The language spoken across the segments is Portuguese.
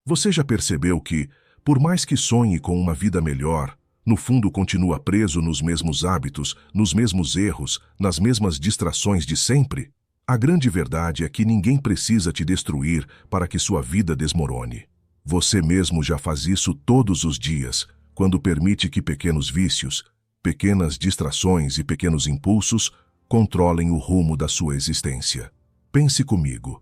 Você já percebeu que, por mais que sonhe com uma vida melhor, no fundo continua preso nos mesmos hábitos, nos mesmos erros, nas mesmas distrações de sempre? A grande verdade é que ninguém precisa te destruir para que sua vida desmorone. Você mesmo já faz isso todos os dias, quando permite que pequenos vícios, pequenas distrações e pequenos impulsos controlem o rumo da sua existência. Pense comigo.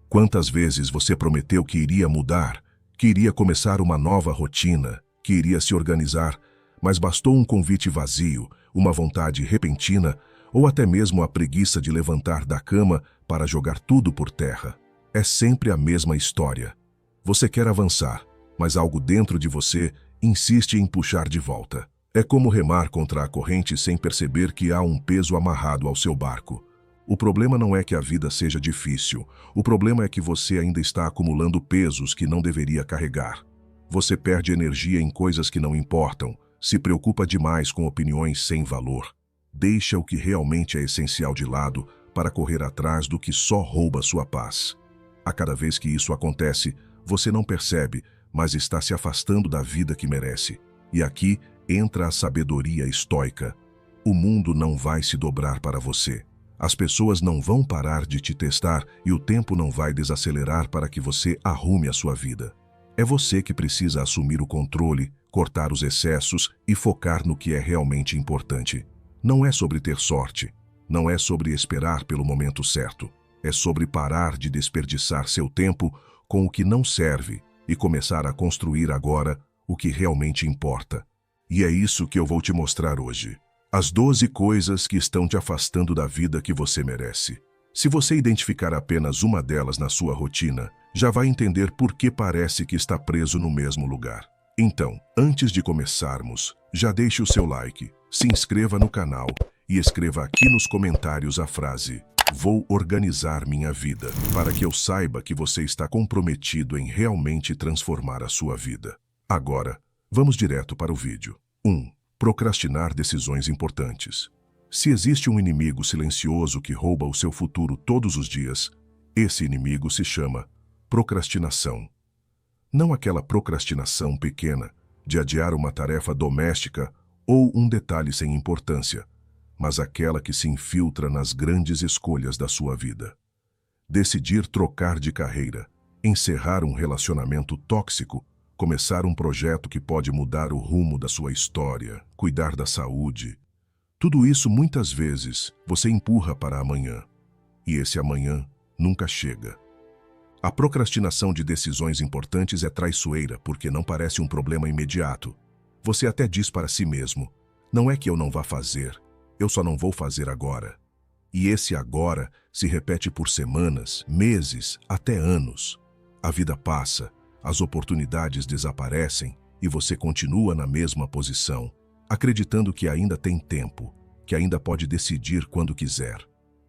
Quantas vezes você prometeu que iria mudar, que iria começar uma nova rotina, que iria se organizar, mas bastou um convite vazio, uma vontade repentina ou até mesmo a preguiça de levantar da cama para jogar tudo por terra? É sempre a mesma história. Você quer avançar, mas algo dentro de você insiste em puxar de volta. É como remar contra a corrente sem perceber que há um peso amarrado ao seu barco. O problema não é que a vida seja difícil. O problema é que você ainda está acumulando pesos que não deveria carregar. Você perde energia em coisas que não importam, se preocupa demais com opiniões sem valor. Deixa o que realmente é essencial de lado para correr atrás do que só rouba sua paz. A cada vez que isso acontece, você não percebe, mas está se afastando da vida que merece. E aqui entra a sabedoria estoica. O mundo não vai se dobrar para você. As pessoas não vão parar de te testar e o tempo não vai desacelerar para que você arrume a sua vida. É você que precisa assumir o controle, cortar os excessos e focar no que é realmente importante. Não é sobre ter sorte, não é sobre esperar pelo momento certo. É sobre parar de desperdiçar seu tempo com o que não serve e começar a construir agora o que realmente importa. E é isso que eu vou te mostrar hoje. As 12 coisas que estão te afastando da vida que você merece. Se você identificar apenas uma delas na sua rotina, já vai entender por que parece que está preso no mesmo lugar. Então, antes de começarmos, já deixe o seu like, se inscreva no canal e escreva aqui nos comentários a frase "Vou organizar minha vida", para que eu saiba que você está comprometido em realmente transformar a sua vida. Agora, vamos direto para o vídeo. 1. Procrastinar decisões importantes. Se existe um inimigo silencioso que rouba o seu futuro todos os dias, esse inimigo se chama procrastinação. Não aquela procrastinação pequena de adiar uma tarefa doméstica ou um detalhe sem importância, mas aquela que se infiltra nas grandes escolhas da sua vida. Decidir trocar de carreira, encerrar um relacionamento tóxico, começar um projeto que pode mudar o rumo da sua história, cuidar da saúde. Tudo isso muitas vezes você empurra para amanhã, e esse amanhã nunca chega. A procrastinação de decisões importantes é traiçoeira porque não parece um problema imediato. Você até diz para si mesmo: não é que eu não vá fazer, eu só não vou fazer agora. E esse agora se repete por semanas, meses, até anos. A vida passa, as oportunidades desaparecem e você continua na mesma posição, acreditando que ainda tem tempo, que ainda pode decidir quando quiser.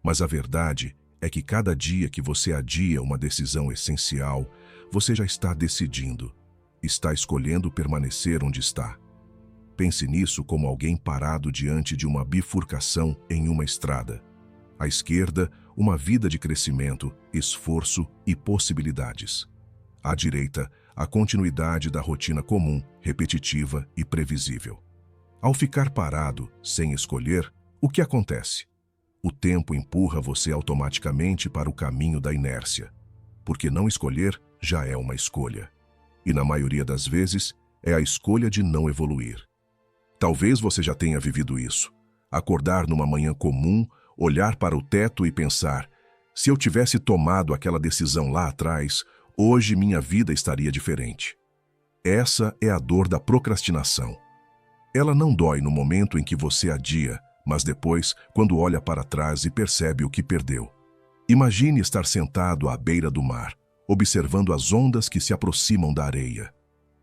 Mas a verdade é que cada dia que você adia uma decisão essencial, você já está decidindo, está escolhendo permanecer onde está. Pense nisso como alguém parado diante de uma bifurcação em uma estrada. À esquerda, uma vida de crescimento, esforço e possibilidades. À direita, a continuidade da rotina comum, repetitiva e previsível. Ao ficar parado, sem escolher, o que acontece? O tempo empurra você automaticamente para o caminho da inércia, porque não escolher já é uma escolha. E na maioria das vezes, é a escolha de não evoluir. Talvez você já tenha vivido isso. Acordar numa manhã comum, olhar para o teto e pensar: se eu tivesse tomado aquela decisão lá atrás, hoje minha vida estaria diferente. Essa é a dor da procrastinação. Ela não dói no momento em que você adia, mas depois, quando olha para trás e percebe o que perdeu. Imagine estar sentado à beira do mar, observando as ondas que se aproximam da areia.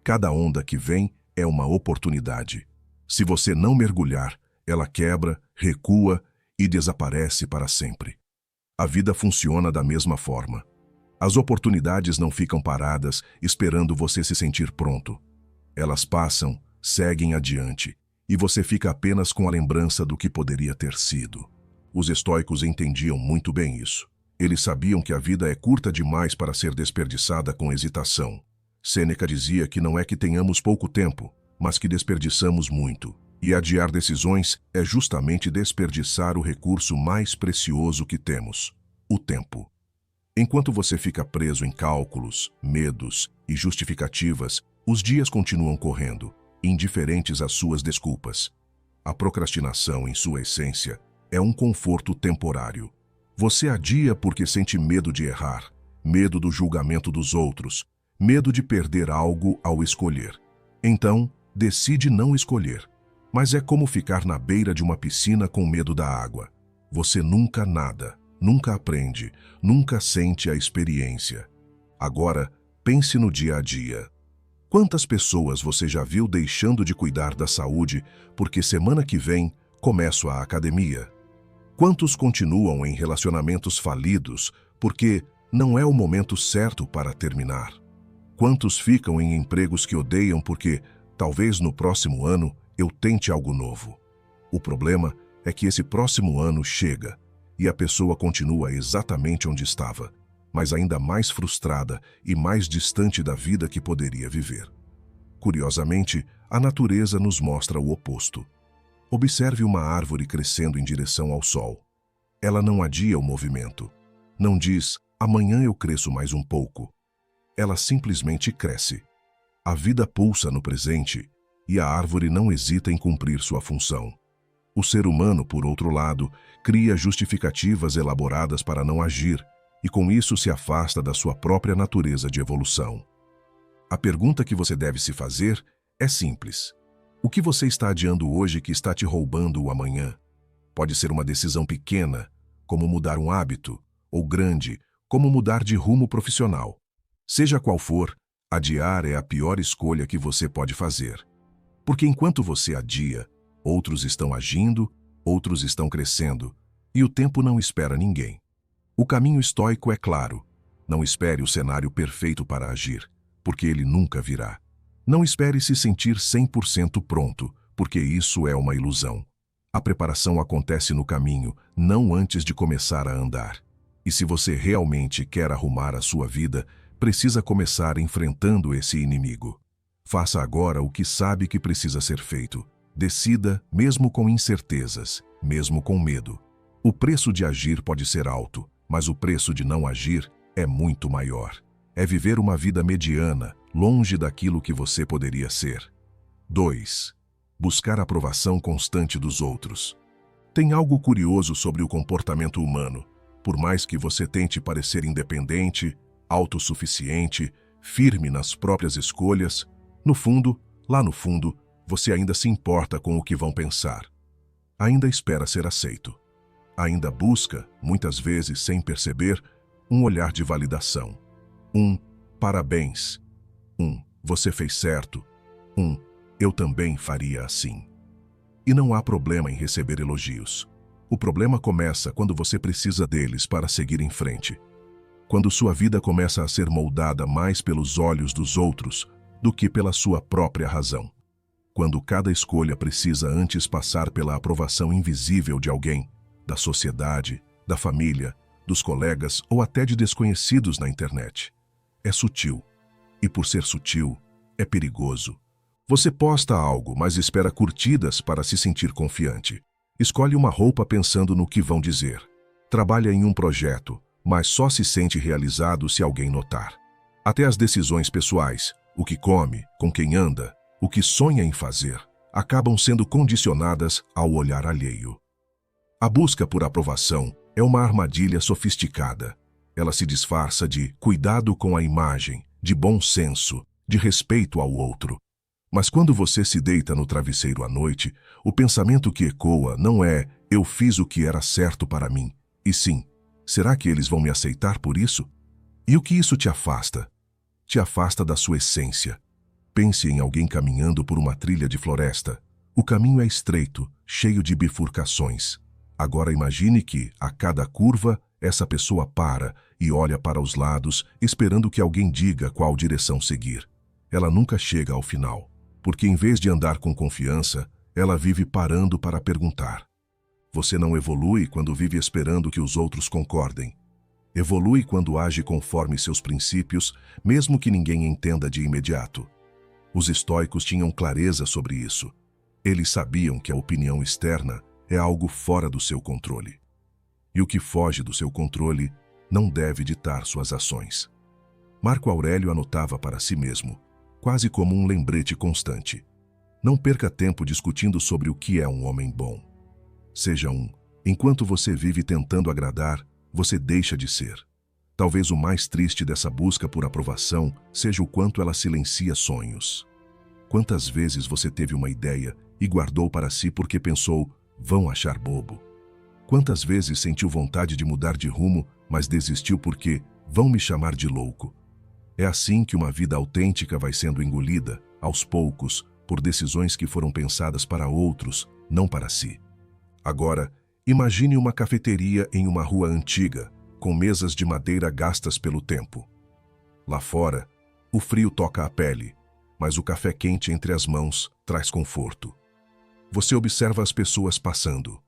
Cada onda que vem é uma oportunidade. Se você não mergulhar, ela quebra, recua e desaparece para sempre. A vida funciona da mesma forma. As oportunidades não ficam paradas esperando você se sentir pronto. Elas passam, seguem adiante, e você fica apenas com a lembrança do que poderia ter sido. Os estoicos entendiam muito bem isso. Eles sabiam que a vida é curta demais para ser desperdiçada com hesitação. Sêneca dizia que não é que tenhamos pouco tempo, mas que desperdiçamos muito. E adiar decisões é justamente desperdiçar o recurso mais precioso que temos, o tempo. Enquanto você fica preso em cálculos, medos e justificativas, os dias continuam correndo, indiferentes às suas desculpas. A procrastinação, em sua essência, é um conforto temporário. Você adia porque sente medo de errar, medo do julgamento dos outros, medo de perder algo ao escolher. Então, decide não escolher. Mas é como ficar na beira de uma piscina com medo da água. Você nunca nada, nunca aprende, nunca sente a experiência. Agora, pense no dia a dia. Quantas pessoas você já viu deixando de cuidar da saúde porque semana que vem começo a academia? Quantos continuam em relacionamentos falidos porque não é o momento certo para terminar? Quantos ficam em empregos que odeiam porque, talvez no próximo ano, eu tente algo novo? O problema é que esse próximo ano chega e a pessoa continua exatamente onde estava, mas ainda mais frustrada e mais distante da vida que poderia viver. Curiosamente, a natureza nos mostra o oposto. Observe uma árvore crescendo em direção ao sol. Ela não adia o movimento. Não diz, amanhã eu cresço mais um pouco. Ela simplesmente cresce. A vida pulsa no presente e a árvore não hesita em cumprir sua função. O ser humano, por outro lado, cria justificativas elaboradas para não agir e com isso se afasta da sua própria natureza de evolução. A pergunta que você deve se fazer é simples. O que você está adiando hoje que está te roubando o amanhã? Pode ser uma decisão pequena, como mudar um hábito, ou grande, como mudar de rumo profissional. Seja qual for, adiar é a pior escolha que você pode fazer. Porque enquanto você adia, outros estão agindo, outros estão crescendo, e o tempo não espera ninguém. O caminho estoico é claro. Não espere o cenário perfeito para agir, porque ele nunca virá. Não espere se sentir 100% pronto, porque isso é uma ilusão. A preparação acontece no caminho, não antes de começar a andar. E se você realmente quer arrumar a sua vida, precisa começar enfrentando esse inimigo. Faça agora o que sabe que precisa ser feito. Decida, mesmo com incertezas, mesmo com medo. O preço de agir pode ser alto, mas o preço de não agir é muito maior. É viver uma vida mediana, longe daquilo que você poderia ser. 2. Buscar a aprovação constante dos outros. Tem algo curioso sobre o comportamento humano. Por mais que você tente parecer independente, autossuficiente, firme nas próprias escolhas, no fundo, lá no fundo, você ainda se importa com o que vão pensar. Ainda espera ser aceito. Ainda busca, muitas vezes sem perceber, um olhar de validação. Parabéns. Você fez certo. Eu também faria assim. E não há problema em receber elogios. O problema começa quando você precisa deles para seguir em frente. Quando sua vida começa a ser moldada mais pelos olhos dos outros do que pela sua própria razão. Quando cada escolha precisa antes passar pela aprovação invisível de alguém, da sociedade, da família, dos colegas ou até de desconhecidos na internet. É sutil. E por ser sutil, é perigoso. Você posta algo, mas espera curtidas para se sentir confiante. Escolhe uma roupa pensando no que vão dizer. Trabalha em um projeto, mas só se sente realizado se alguém notar. Até as decisões pessoais, o que come, com quem anda, o que sonha em fazer, acabam sendo condicionadas ao olhar alheio. A busca por aprovação é uma armadilha sofisticada. Ela se disfarça de cuidado com a imagem, de bom senso, de respeito ao outro. Mas quando você se deita no travesseiro à noite, o pensamento que ecoa não é "eu fiz o que era certo para mim", e sim, será que eles vão me aceitar por isso? E o que isso te afasta? Te afasta da sua essência. Pense em alguém caminhando por uma trilha de floresta. O caminho é estreito, cheio de bifurcações. Agora imagine que, a cada curva, essa pessoa para e olha para os lados, esperando que alguém diga qual direção seguir. Ela nunca chega ao final, porque em vez de andar com confiança, ela vive parando para perguntar. Você não evolui quando vive esperando que os outros concordem. Evolui quando age conforme seus princípios, mesmo que ninguém entenda de imediato. Os estoicos tinham clareza sobre isso. Eles sabiam que a opinião externa é algo fora do seu controle. E o que foge do seu controle não deve ditar suas ações. Marco Aurélio anotava para si mesmo, quase como um lembrete constante. Não perca tempo discutindo sobre o que é um homem bom. Seja um. Enquanto você vive tentando agradar, você deixa de ser. Talvez o mais triste dessa busca por aprovação seja o quanto ela silencia sonhos. Quantas vezes você teve uma ideia e guardou para si porque pensou, vão achar bobo? Quantas vezes sentiu vontade de mudar de rumo, mas desistiu porque vão me chamar de louco? É assim que uma vida autêntica vai sendo engolida, aos poucos, por decisões que foram pensadas para outros, não para si. Agora, imagine uma cafeteria em uma rua antiga, com mesas de madeira gastas pelo tempo. Lá fora, o frio toca a pele, mas o café quente entre as mãos traz conforto. Você observa as pessoas passando,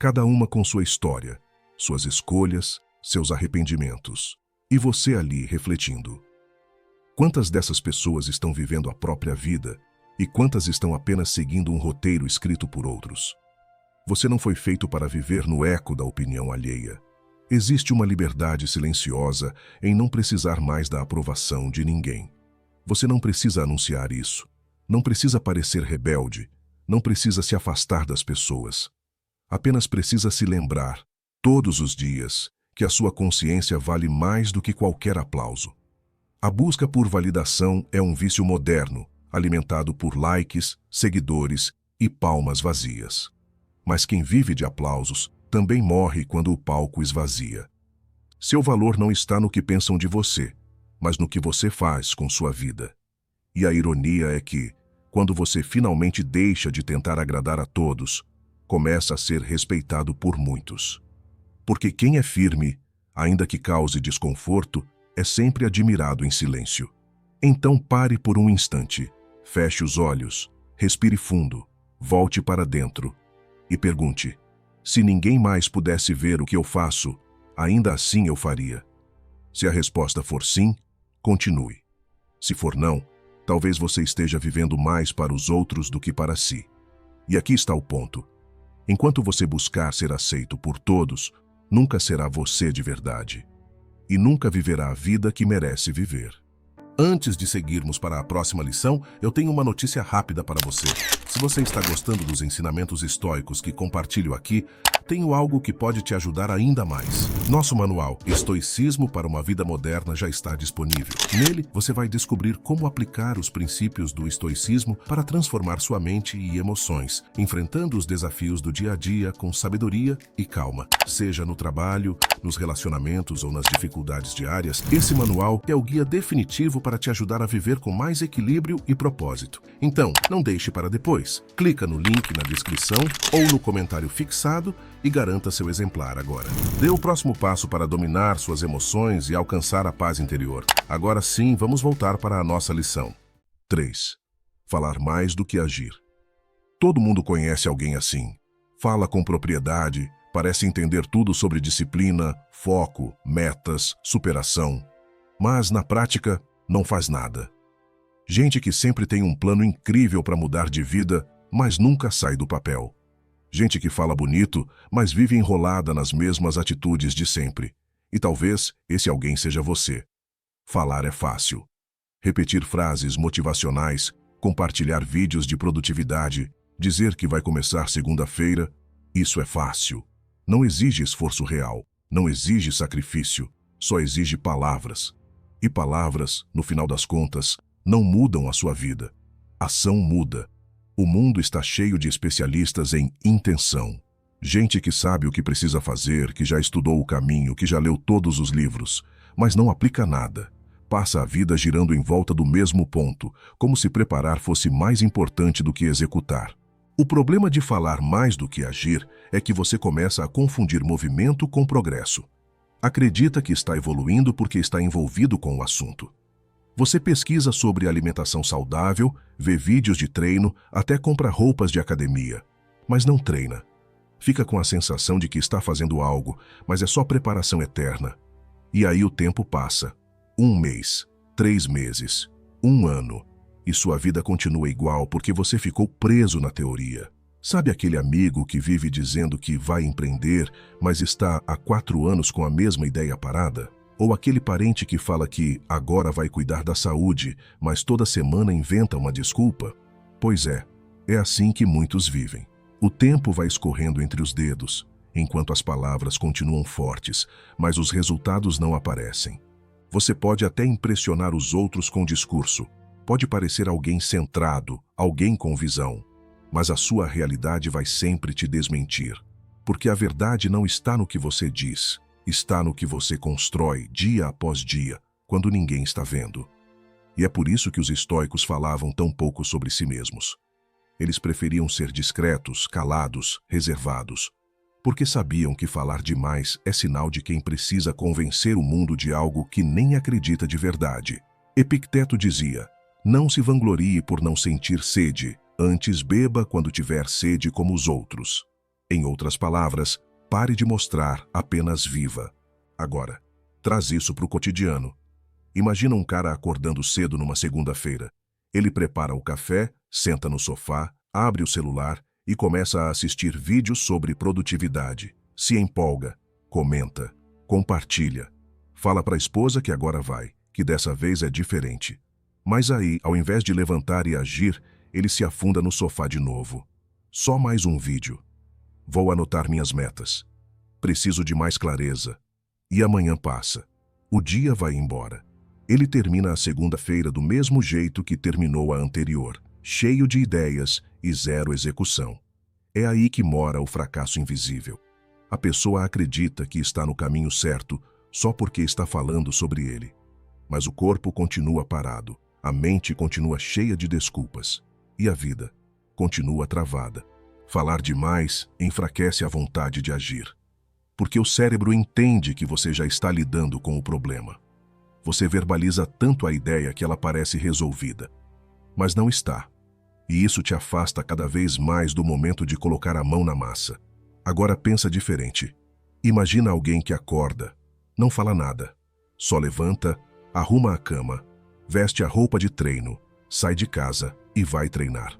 cada uma com sua história, suas escolhas, seus arrependimentos, e você ali refletindo. Quantas dessas pessoas estão vivendo a própria vida e quantas estão apenas seguindo um roteiro escrito por outros? Você não foi feito para viver no eco da opinião alheia. Existe uma liberdade silenciosa em não precisar mais da aprovação de ninguém. Você não precisa anunciar isso. Não precisa parecer rebelde. Não precisa se afastar das pessoas. Apenas precisa se lembrar, todos os dias, que a sua consciência vale mais do que qualquer aplauso. A busca por validação é um vício moderno, alimentado por likes, seguidores e palmas vazias. Mas quem vive de aplausos também morre quando o palco esvazia. Seu valor não está no que pensam de você, mas no que você faz com sua vida. E a ironia é que, quando você finalmente deixa de tentar agradar a todos, começa a ser respeitado por muitos. Porque quem é firme, ainda que cause desconforto, é sempre admirado em silêncio. Então pare por um instante, feche os olhos, respire fundo, volte para dentro e pergunte: se ninguém mais pudesse ver o que eu faço, ainda assim eu faria? Se a resposta for sim, continue. Se for não, talvez você esteja vivendo mais para os outros do que para si. E aqui está o ponto. Enquanto você buscar ser aceito por todos, nunca será você de verdade. E nunca viverá a vida que merece viver. Antes de seguirmos para a próxima lição, eu tenho uma notícia rápida para você. Se você está gostando dos ensinamentos estoicos que compartilho aqui, tenho algo que pode te ajudar ainda mais. Nosso manual Estoicismo para uma Vida Moderna já está disponível. Nele, você vai descobrir como aplicar os princípios do estoicismo para transformar sua mente e emoções, enfrentando os desafios do dia a dia com sabedoria e calma. Seja no trabalho, nos relacionamentos ou nas dificuldades diárias, esse manual é o guia definitivo para te ajudar a viver com mais equilíbrio e propósito. Então, não deixe para depois. Clica no link na descrição ou no comentário fixado e garanta seu exemplar agora. Dê o próximo passo para dominar suas emoções e alcançar a paz interior. Agora sim, vamos voltar para a nossa lição. 3. Falar mais do que agir. Todo mundo conhece alguém assim. Fala com propriedade, parece entender tudo sobre disciplina, foco, metas, superação. Mas, na prática, não faz nada. Gente que sempre tem um plano incrível para mudar de vida, mas nunca sai do papel. Gente que fala bonito, mas vive enrolada nas mesmas atitudes de sempre. E talvez esse alguém seja você. Falar é fácil. Repetir frases motivacionais, compartilhar vídeos de produtividade, dizer que vai começar segunda-feira, isso é fácil. Não exige esforço real, não exige sacrifício, só exige palavras. E palavras, no final das contas, não mudam a sua vida. Ação muda. O mundo está cheio de especialistas em intenção. Gente que sabe o que precisa fazer, que já estudou o caminho, que já leu todos os livros, mas não aplica nada. Passa a vida girando em volta do mesmo ponto, como se preparar fosse mais importante do que executar. O problema de falar mais do que agir é que você começa a confundir movimento com progresso. Acredita que está evoluindo porque está envolvido com o assunto. Você pesquisa sobre alimentação saudável, vê vídeos de treino, até compra roupas de academia, mas não treina. Fica com a sensação de que está fazendo algo, mas é só preparação eterna. E aí o tempo passa. 1 mês, 3 meses, 1 ano. E sua vida continua igual porque você ficou preso na teoria. Sabe aquele amigo que vive dizendo que vai empreender, mas está há 4 anos com a mesma ideia parada? Ou aquele parente que fala que agora vai cuidar da saúde, mas toda semana inventa uma desculpa? Pois é assim que muitos vivem. O tempo vai escorrendo entre os dedos, enquanto as palavras continuam fortes, mas os resultados não aparecem. Você pode até impressionar os outros com discurso, pode parecer alguém centrado, alguém com visão, mas a sua realidade vai sempre te desmentir, porque a verdade não está no que você diz, está no que você constrói dia após dia, quando ninguém está vendo. E é por isso que os estoicos falavam tão pouco sobre si mesmos. Eles preferiam ser discretos, calados, reservados, porque sabiam que falar demais é sinal de quem precisa convencer o mundo de algo que nem acredita de verdade. Epicteto dizia: não se vanglorie por não sentir sede, antes beba quando tiver sede como os outros. Em outras palavras, pare de mostrar, apenas viva. Agora, traz isso para o cotidiano. Imagina um cara acordando cedo numa segunda-feira. Ele prepara o café, senta no sofá, abre o celular e começa a assistir vídeos sobre produtividade. Se empolga, comenta, compartilha. Fala para a esposa que agora vai, que dessa vez é diferente. Mas aí, ao invés de levantar e agir, ele se afunda no sofá de novo. Só mais um vídeo. Vou anotar minhas metas. Preciso de mais clareza. E amanhã passa. O dia vai embora. Ele termina a segunda-feira do mesmo jeito que terminou a anterior, cheio de ideias e zero execução. É aí que mora o fracasso invisível. A pessoa acredita que está no caminho certo só porque está falando sobre ele. Mas o corpo continua parado, a mente continua cheia de desculpas e a vida continua travada. Falar demais enfraquece a vontade de agir, porque o cérebro entende que você já está lidando com o problema. Você verbaliza tanto a ideia que ela parece resolvida, mas não está. E isso te afasta cada vez mais do momento de colocar a mão na massa. Agora pensa diferente. Imagina alguém que acorda, não fala nada, só levanta, arruma a cama, veste a roupa de treino, sai de casa e vai treinar.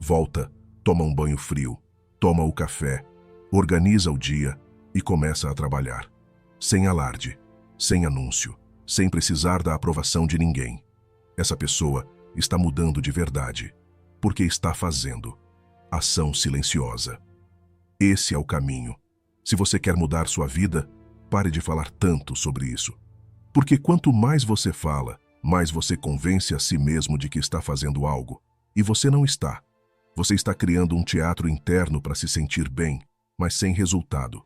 Volta, toma um banho frio, toma o café, organiza o dia e começa a trabalhar. Sem alarde, sem anúncio, sem precisar da aprovação de ninguém. Essa pessoa está mudando de verdade, porque está fazendo. Ação silenciosa. Esse é o caminho. Se você quer mudar sua vida, pare de falar tanto sobre isso. Porque quanto mais você fala, mais você convence a si mesmo de que está fazendo algo. E você não está. Você está criando um teatro interno para se sentir bem, mas sem resultado.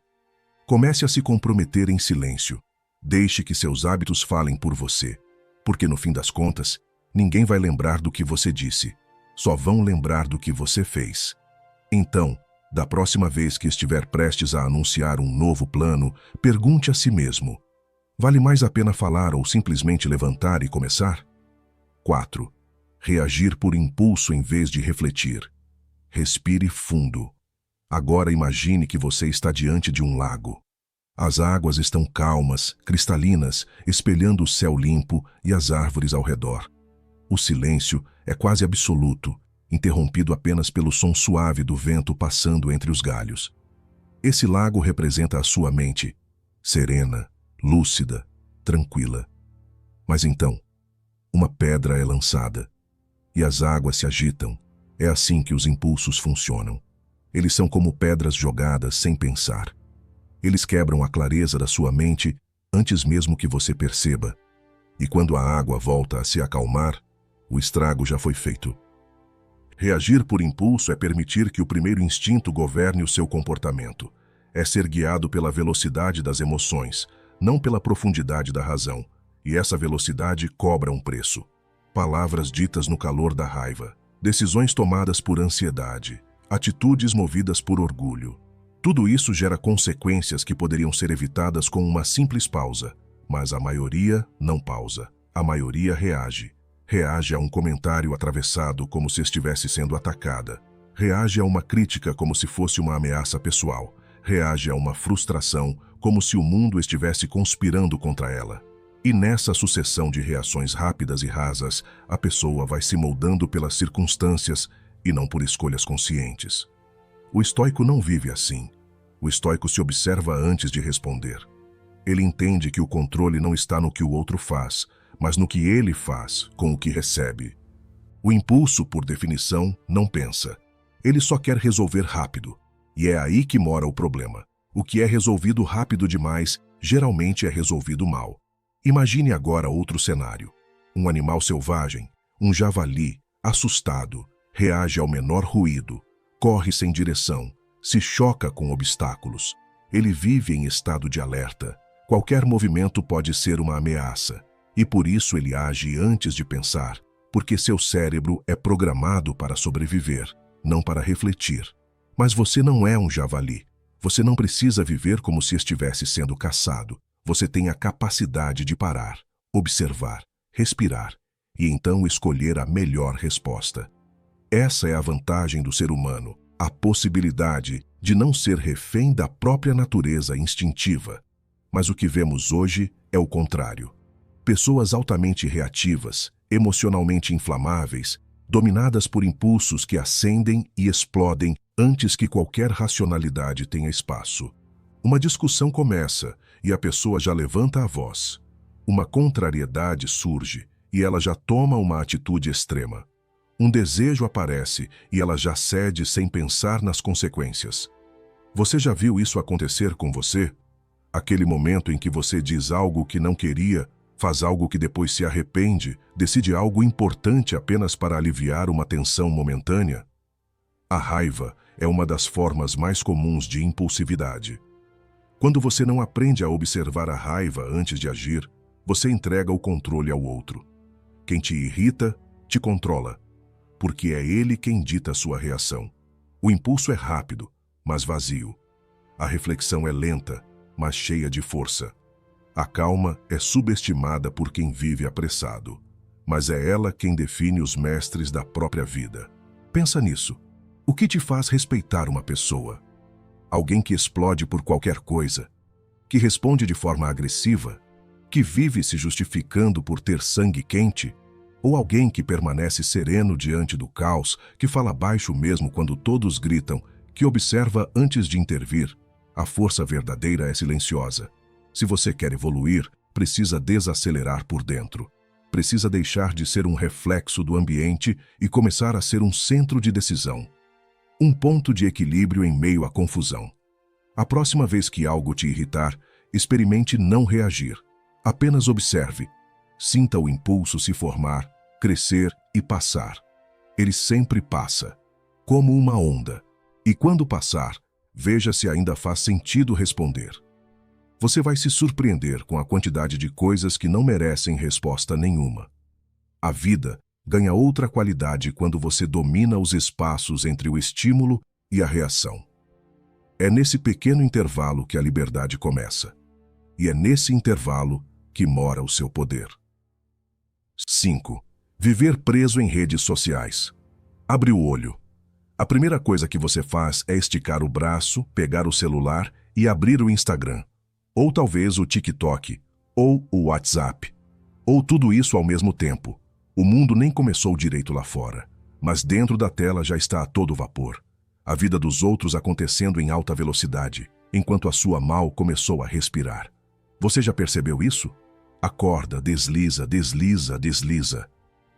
Comece a se comprometer em silêncio. Deixe que seus hábitos falem por você, porque no fim das contas, ninguém vai lembrar do que você disse, só vão lembrar do que você fez. Então, da próxima vez que estiver prestes a anunciar um novo plano, pergunte a si mesmo: vale mais a pena falar ou simplesmente levantar e começar? 4. Reagir por impulso em vez de refletir. Respire fundo. Agora imagine que você está diante de um lago. As águas estão calmas, cristalinas, espelhando o céu limpo e as árvores ao redor. O silêncio é quase absoluto, interrompido apenas pelo som suave do vento passando entre os galhos. Esse lago representa a sua mente, serena, lúcida, tranquila. Mas então, uma pedra é lançada e as águas se agitam. É assim que os impulsos funcionam. Eles são como pedras jogadas sem pensar. Eles quebram a clareza da sua mente antes mesmo que você perceba. E quando a água volta a se acalmar, o estrago já foi feito. Reagir por impulso é permitir que o primeiro instinto governe o seu comportamento. É ser guiado pela velocidade das emoções, não pela profundidade da razão. E essa velocidade cobra um preço. Palavras ditas no calor da raiva, decisões tomadas por ansiedade, atitudes movidas por orgulho. Tudo isso gera consequências que poderiam ser evitadas com uma simples pausa, mas a maioria não pausa. A maioria reage. Reage a um comentário atravessado como se estivesse sendo atacada. Reage a uma crítica como se fosse uma ameaça pessoal. reage a uma frustração como se o mundo estivesse conspirando contra ela. E nessa sucessão de reações rápidas e rasas, a pessoa vai se moldando pelas circunstâncias e não por escolhas conscientes. O estoico não vive assim. O estoico se observa antes de responder. Ele entende que o controle não está no que o outro faz, mas no que ele faz com o que recebe. O impulso, por definição, não pensa. Ele só quer resolver rápido. E é aí que mora o problema. O que é resolvido rápido demais, geralmente é resolvido mal. Imagine agora outro cenário. Um animal selvagem, um javali, assustado, reage ao menor ruído, corre sem direção, se choca com obstáculos. Ele vive em estado de alerta. Qualquer movimento pode ser uma ameaça. E por isso ele age antes de pensar, porque seu cérebro é programado para sobreviver, não para refletir. Mas você não é um javali. Você não precisa viver como se estivesse sendo caçado. Você tem a capacidade de parar, observar, respirar e então escolher a melhor resposta. Essa é a vantagem do ser humano, a possibilidade de não ser refém da própria natureza instintiva. Mas o que vemos hoje é o contrário. Pessoas altamente reativas, emocionalmente inflamáveis, dominadas por impulsos que acendem e explodem antes que qualquer racionalidade tenha espaço. Uma discussão começa e a pessoa já levanta a voz. Uma contrariedade surge e ela já toma uma atitude extrema. Um desejo aparece e ela já cede sem pensar nas consequências. Você já viu isso acontecer com você? Aquele momento em que você diz algo que não queria, faz algo que depois se arrepende, decide algo importante apenas para aliviar uma tensão momentânea? A raiva é uma das formas mais comuns de impulsividade. Quando você não aprende a observar a raiva antes de agir, você entrega o controle ao outro. Quem te irrita, te controla, porque é ele quem dita a sua reação. O impulso é rápido, mas vazio. A reflexão é lenta, mas cheia de força. A calma é subestimada por quem vive apressado, mas é ela quem define os mestres da própria vida. Pensa nisso. O que te faz respeitar uma pessoa? Alguém que explode por qualquer coisa, que responde de forma agressiva, que vive se justificando por ter sangue quente, ou alguém que permanece sereno diante do caos, que fala baixo mesmo quando todos gritam, que observa antes de intervir? A força verdadeira é silenciosa. Se você quer evoluir, precisa desacelerar por dentro. Precisa deixar de ser um reflexo do ambiente e começar a ser um centro de decisão. Um ponto de equilíbrio em meio à confusão. A próxima vez que algo te irritar, experimente não reagir. Apenas observe. Sinta o impulso se formar, crescer e passar. Ele sempre passa, como uma onda. E quando passar, veja se ainda faz sentido responder. Você vai se surpreender com a quantidade de coisas que não merecem resposta nenhuma. A vida ganha outra qualidade quando você domina os espaços entre o estímulo e a reação. É nesse pequeno intervalo que a liberdade começa. E é nesse intervalo que mora o seu poder. 5. Viver preso em redes sociais. Abre o olho. A primeira coisa que você faz é esticar o braço, pegar o celular e abrir o Instagram. Ou talvez o TikTok, ou o WhatsApp. Ou tudo isso ao mesmo tempo. O mundo nem começou direito lá fora, mas dentro da tela já está a todo vapor. A vida dos outros acontecendo em alta velocidade, enquanto a sua mal começou a respirar. Você já percebeu isso? Acorda, desliza, desliza, desliza.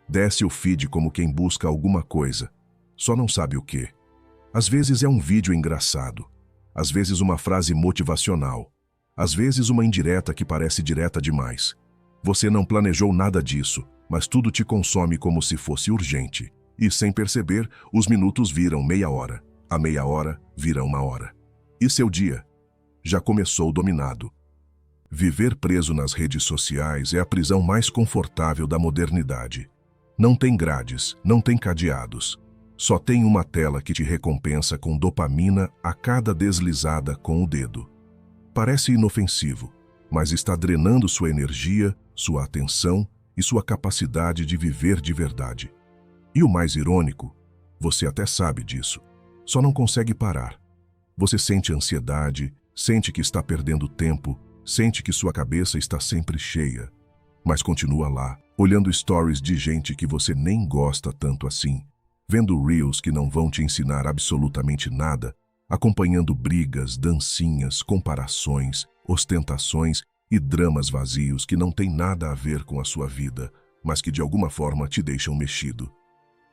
Desce o feed como quem busca alguma coisa. Só não sabe o quê. Às vezes é um vídeo engraçado. Às vezes uma frase motivacional. Às vezes uma indireta que parece direta demais. Você não planejou nada disso, mas tudo te consome como se fosse urgente. E sem perceber, os minutos viram meia hora. A meia hora vira uma hora. E seu dia já começou dominado. Viver preso nas redes sociais é a prisão mais confortável da modernidade. Não tem grades, não tem cadeados. Só tem uma tela que te recompensa com dopamina a cada deslizada com o dedo. Parece inofensivo, mas está drenando sua energia, sua atenção e sua capacidade de viver de verdade. E o mais irônico, você até sabe disso, só não consegue parar. Você sente ansiedade, sente que está perdendo tempo, sente que sua cabeça está sempre cheia. Mas continua lá, olhando stories de gente que você nem gosta tanto assim, vendo reels que não vão te ensinar absolutamente nada, acompanhando brigas, dancinhas, comparações, ostentações e dramas vazios que não têm nada a ver com a sua vida, mas que de alguma forma te deixam mexido.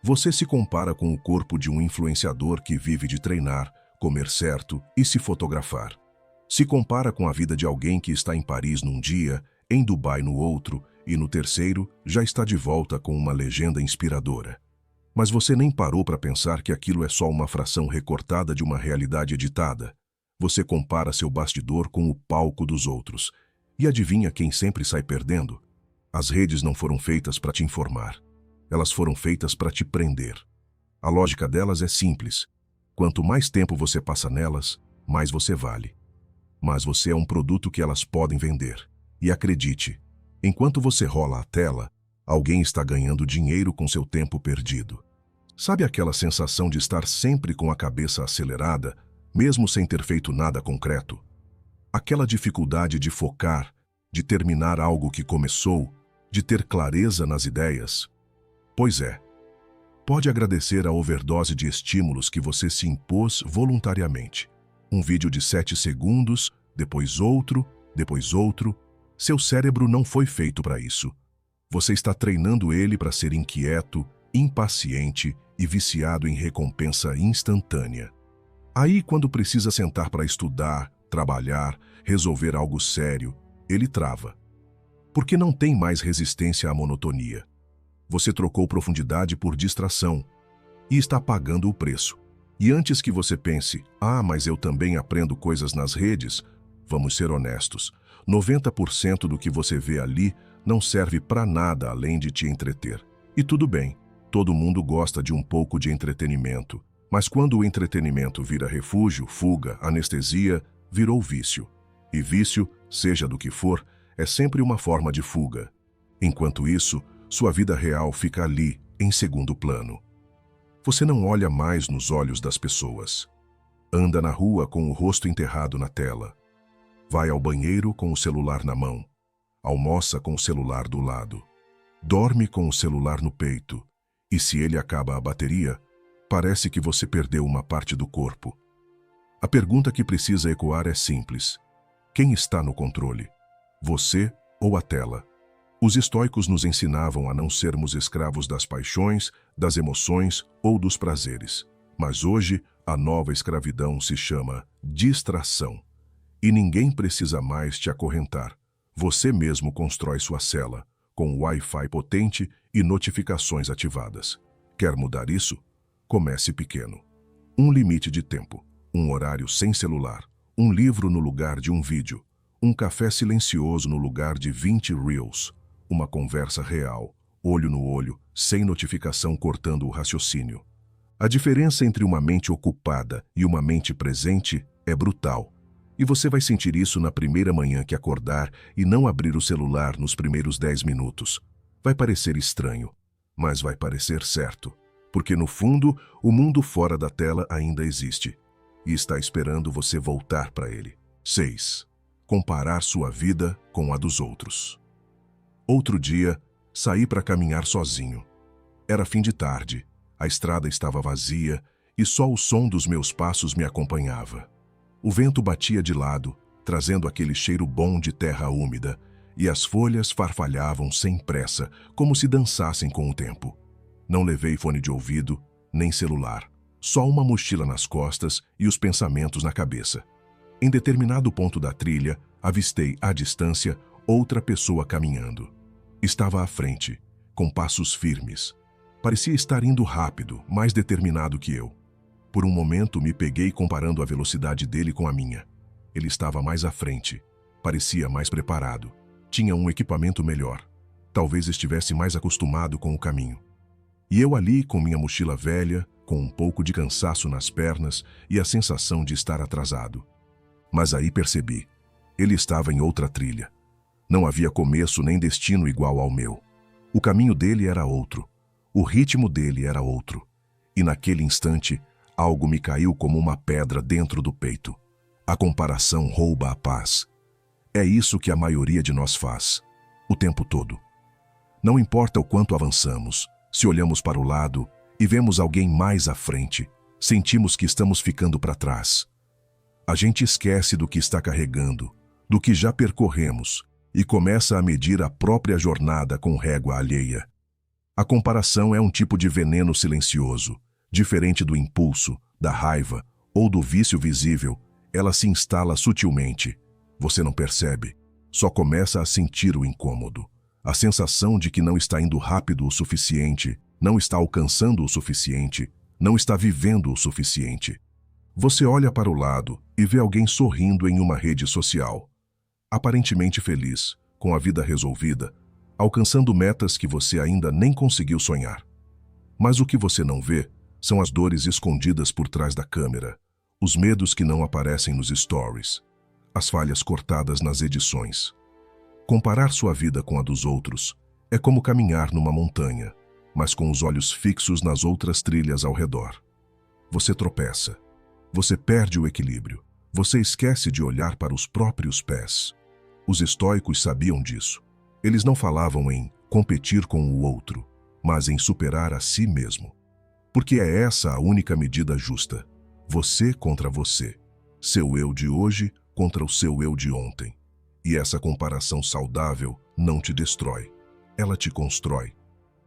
Você se compara com o corpo de um influenciador que vive de treinar, comer certo e se fotografar. Se compara com a vida de alguém que está em Paris num dia, em Dubai no outro e no terceiro já está de volta com uma legenda inspiradora. Mas você nem parou para pensar que aquilo é só uma fração recortada de uma realidade editada. Você compara seu bastidor com o palco dos outros. E adivinha quem sempre sai perdendo? As redes não foram feitas para te informar. Elas foram feitas para te prender. A lógica delas é simples. Quanto mais tempo você passa nelas, mais você vale. Mas você é um produto que elas podem vender. E acredite, enquanto você rola a tela, alguém está ganhando dinheiro com seu tempo perdido. Sabe aquela sensação de estar sempre com a cabeça acelerada, mesmo sem ter feito nada concreto? Aquela dificuldade de focar, de terminar algo que começou, de ter clareza nas ideias? Pois é. Pode agradecer a overdose de estímulos que você se impôs voluntariamente. Um vídeo de 7 segundos, depois outro. Seu cérebro não foi feito para isso. Você está treinando ele para ser inquieto, impaciente e viciado em recompensa instantânea. Aí, quando precisa sentar para estudar, trabalhar, resolver algo sério, ele trava. Porque não tem mais resistência à monotonia. Você trocou profundidade por distração e está pagando o preço. E antes que você pense, mas eu também aprendo coisas nas redes, vamos ser honestos, 90% do que você vê ali não serve para nada além de te entreter. E tudo bem, todo mundo gosta de um pouco de entretenimento, mas quando o entretenimento vira refúgio, fuga, anestesia, virou vício. E vício, seja do que for, é sempre uma forma de fuga. Enquanto isso, sua vida real fica ali, em segundo plano. Você não olha mais nos olhos das pessoas. Anda na rua com o rosto enterrado na tela. Vai ao banheiro com o celular na mão. Almoça com o celular do lado. Dorme com o celular no peito. E se ele acaba a bateria, parece que você perdeu uma parte do corpo. A pergunta que precisa ecoar é simples. Quem está no controle? Você ou a tela? Os estoicos nos ensinavam a não sermos escravos das paixões, das emoções ou dos prazeres. Mas hoje, a nova escravidão se chama distração. E ninguém precisa mais te acorrentar. Você mesmo constrói sua cela, com Wi-Fi potente e notificações ativadas. Quer mudar isso? Comece pequeno. Um limite de tempo, um horário sem celular, um livro no lugar de um vídeo, um café silencioso no lugar de 20 reels, uma conversa real, olho no olho, sem notificação cortando o raciocínio. A diferença entre uma mente ocupada e uma mente presente é brutal. E você vai sentir isso na primeira manhã que acordar e não abrir o celular nos primeiros 10 minutos. Vai parecer estranho, mas vai parecer certo. Porque no fundo, o mundo fora da tela ainda existe. E está esperando você voltar para ele. 6. Comparar sua vida com a dos outros. Outro dia, saí para caminhar sozinho. Era fim de tarde, a estrada estava vazia e só o som dos meus passos me acompanhava. O vento batia de lado, trazendo aquele cheiro bom de terra úmida, e as folhas farfalhavam sem pressa, como se dançassem com o tempo. Não levei fone de ouvido, nem celular, só uma mochila nas costas e os pensamentos na cabeça. Em determinado ponto da trilha, avistei, à distância, outra pessoa caminhando. Estava à frente, com passos firmes. Parecia estar indo rápido, mais determinado que eu. Por um momento me peguei comparando a velocidade dele com a minha. Ele estava mais à frente, parecia mais preparado, tinha um equipamento melhor. Talvez estivesse mais acostumado com o caminho. E eu ali com minha mochila velha, com um pouco de cansaço nas pernas e a sensação de estar atrasado. Mas aí percebi, ele estava em outra trilha. Não havia começo nem destino igual ao meu. O caminho dele era outro, o ritmo dele era outro. E naquele instante, Algo me caiu como uma pedra dentro do peito. A comparação rouba a paz. É isso que a maioria de nós faz, o tempo todo. Não importa o quanto avançamos, se olhamos para o lado e vemos alguém mais à frente, sentimos que estamos ficando para trás. A gente esquece do que está carregando, do que já percorremos, e começa a medir a própria jornada com régua alheia. A comparação é um tipo de veneno silencioso. Diferente do impulso, da raiva ou do vício visível, ela se instala sutilmente. Você não percebe, só começa a sentir o incômodo. A sensação de que não está indo rápido o suficiente, não está alcançando o suficiente, não está vivendo o suficiente. Você olha para o lado e vê alguém sorrindo em uma rede social. Aparentemente feliz, com a vida resolvida, alcançando metas que você ainda nem conseguiu sonhar. Mas o que você não vê são as dores escondidas por trás da câmera, os medos que não aparecem nos stories, as falhas cortadas nas edições. Comparar sua vida com a dos outros é como caminhar numa montanha, mas com os olhos fixos nas outras trilhas ao redor. Você tropeça, você perde o equilíbrio, você esquece de olhar para os próprios pés. Os estoicos sabiam disso. Eles não falavam em competir com o outro, mas em superar a si mesmo. Porque é essa a única medida justa. Você contra você. Seu eu de hoje contra o seu eu de ontem. E essa comparação saudável não te destrói. Ela te constrói.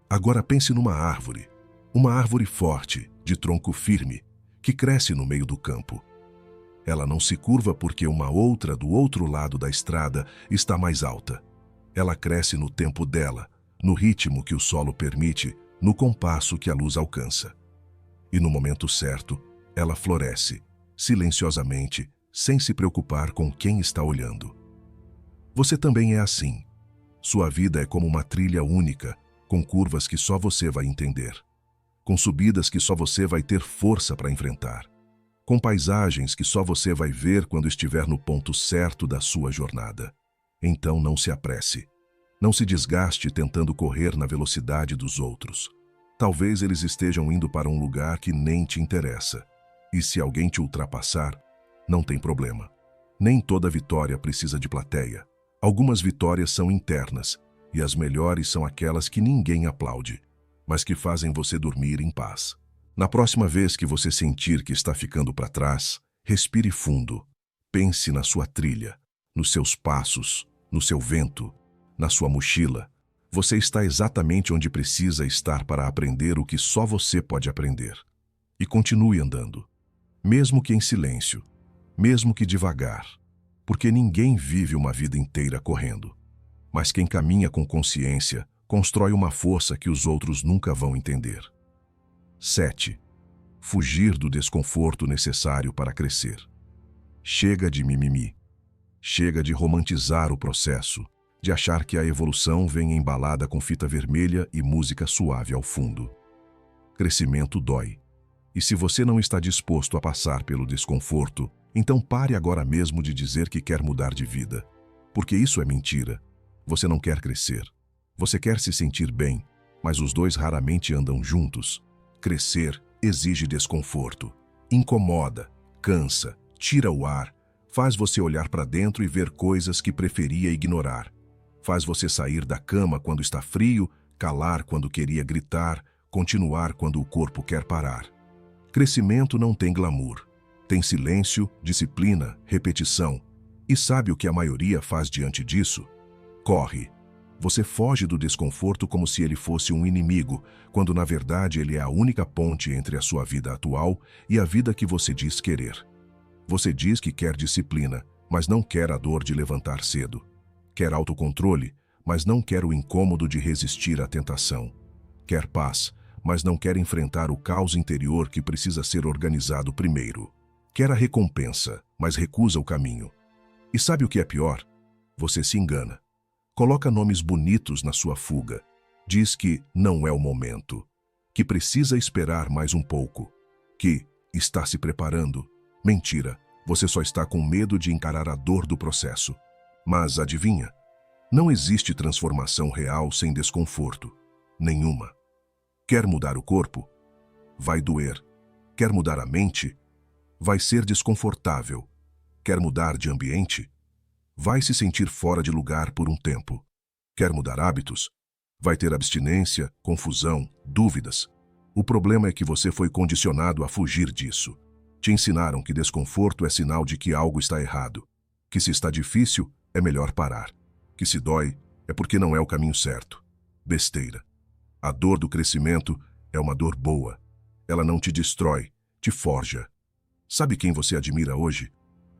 Agora pense numa árvore. Uma árvore forte, de tronco firme, que cresce no meio do campo. Ela não se curva porque uma outra do outro lado da estrada está mais alta. Ela cresce no tempo dela, no ritmo que o solo permite, no compasso que a luz alcança. E no momento certo, ela floresce, silenciosamente, sem se preocupar com quem está olhando. Você também é assim. Sua vida é como uma trilha única, com curvas que só você vai entender, com subidas que só você vai ter força para enfrentar, com paisagens que só você vai ver quando estiver no ponto certo da sua jornada. Então não se apresse. Não se desgaste tentando correr na velocidade dos outros. Talvez eles estejam indo para um lugar que nem te interessa. E se alguém te ultrapassar, não tem problema. Nem toda vitória precisa de plateia. Algumas vitórias são internas, e as melhores são aquelas que ninguém aplaude, mas que fazem você dormir em paz. Na próxima vez que você sentir que está ficando para trás, respire fundo. Pense na sua trilha, nos seus passos, no seu vento, na sua mochila. Você está exatamente onde precisa estar para aprender o que só você pode aprender. E continue andando, mesmo que em silêncio, mesmo que devagar, porque ninguém vive uma vida inteira correndo. Mas quem caminha com consciência constrói uma força que os outros nunca vão entender. 7. Fugir do desconforto necessário para crescer. Chega de mimimi. Chega de romantizar o processo, de achar que a evolução vem embalada com fita vermelha e música suave ao fundo. Crescimento dói. E se você não está disposto a passar pelo desconforto, então pare agora mesmo de dizer que quer mudar de vida. Porque isso é mentira. Você não quer crescer. Você quer se sentir bem, mas os dois raramente andam juntos. Crescer exige desconforto. Incomoda, cansa, tira o ar, faz você olhar para dentro e ver coisas que preferia ignorar. Faz você sair da cama quando está frio, calar quando queria gritar, continuar quando o corpo quer parar. Crescimento não tem glamour. Tem silêncio, disciplina, repetição. E sabe o que a maioria faz diante disso? Corre. Você foge do desconforto como se ele fosse um inimigo, quando na verdade ele é a única ponte entre a sua vida atual e a vida que você diz querer. Você diz que quer disciplina, mas não quer a dor de levantar cedo. Quer autocontrole, mas não quer o incômodo de resistir à tentação. Quer paz, mas não quer enfrentar o caos interior que precisa ser organizado primeiro. Quer a recompensa, mas recusa o caminho. E sabe o que é pior? Você se engana. Coloca nomes bonitos na sua fuga. Diz que não é o momento, que precisa esperar mais um pouco, que está se preparando. Mentira, você só está com medo de encarar a dor do processo. Mas adivinha? Não existe transformação real sem desconforto. Nenhuma. Quer mudar o corpo? Vai doer. Quer mudar a mente? Vai ser desconfortável. Quer mudar de ambiente? Vai se sentir fora de lugar por um tempo. Quer mudar hábitos? Vai ter abstinência, confusão, dúvidas. O problema é que você foi condicionado a fugir disso. Te ensinaram que desconforto é sinal de que algo está errado, que se está difícil, é melhor parar, que se dói, é porque não é o caminho certo. Besteira. A dor do crescimento é uma dor boa. Ela não te destrói, te forja. Sabe quem você admira hoje?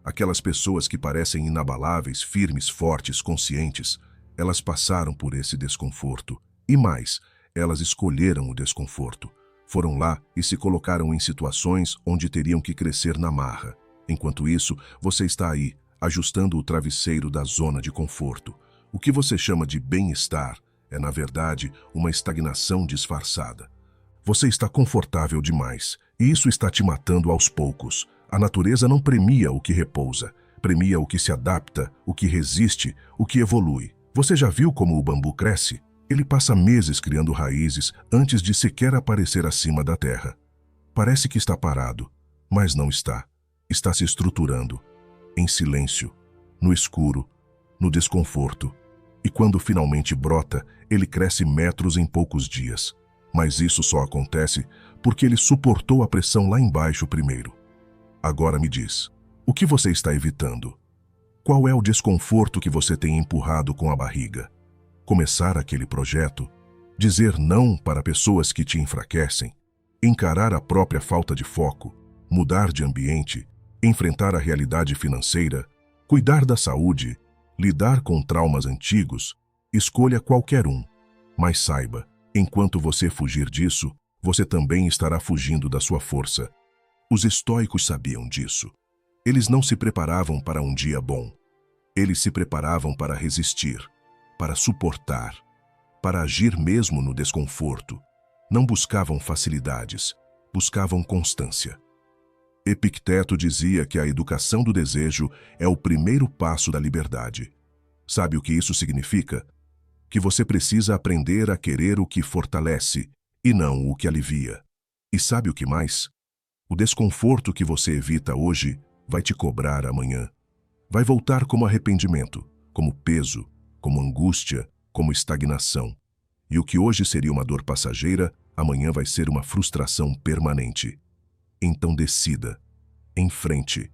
Aquelas pessoas que parecem inabaláveis, firmes, fortes, conscientes. Elas passaram por esse desconforto. E mais, elas escolheram o desconforto. Foram lá e se colocaram em situações onde teriam que crescer na marra. Enquanto isso, você está aí, ajustando o travesseiro da zona de conforto. O que você chama de bem-estar é, na verdade, uma estagnação disfarçada. Você está confortável demais, e isso está te matando aos poucos. A natureza não premia o que repousa, premia o que se adapta, o que resiste, o que evolui. Você já viu como o bambu cresce? Ele passa meses criando raízes antes de sequer aparecer acima da terra. Parece que está parado, mas não está. Está se estruturando, em silêncio, no escuro, no desconforto. E quando finalmente brota, ele cresce metros em poucos dias. Mas isso só acontece porque ele suportou a pressão lá embaixo primeiro. Agora me diz, o que você está evitando? Qual é o desconforto que você tem empurrado com a barriga? Começar aquele projeto? Dizer não para pessoas que te enfraquecem? Encarar a própria falta de foco? Mudar de ambiente? Enfrentar a realidade financeira? Cuidar da saúde? Lidar com traumas antigos? Escolha qualquer um. Mas saiba, enquanto você fugir disso, você também estará fugindo da sua força. Os estoicos sabiam disso. Eles não se preparavam para um dia bom. Eles se preparavam para resistir, para suportar, para agir mesmo no desconforto. Não buscavam facilidades, buscavam constância. Epicteto dizia que a educação do desejo é o primeiro passo da liberdade. Sabe o que isso significa? Que você precisa aprender a querer o que fortalece e não o que alivia. E sabe o que mais? O desconforto que você evita hoje vai te cobrar amanhã. Vai voltar como arrependimento, como peso, como angústia, como estagnação. E o que hoje seria uma dor passageira, amanhã vai ser uma frustração permanente. Então decida, enfrente,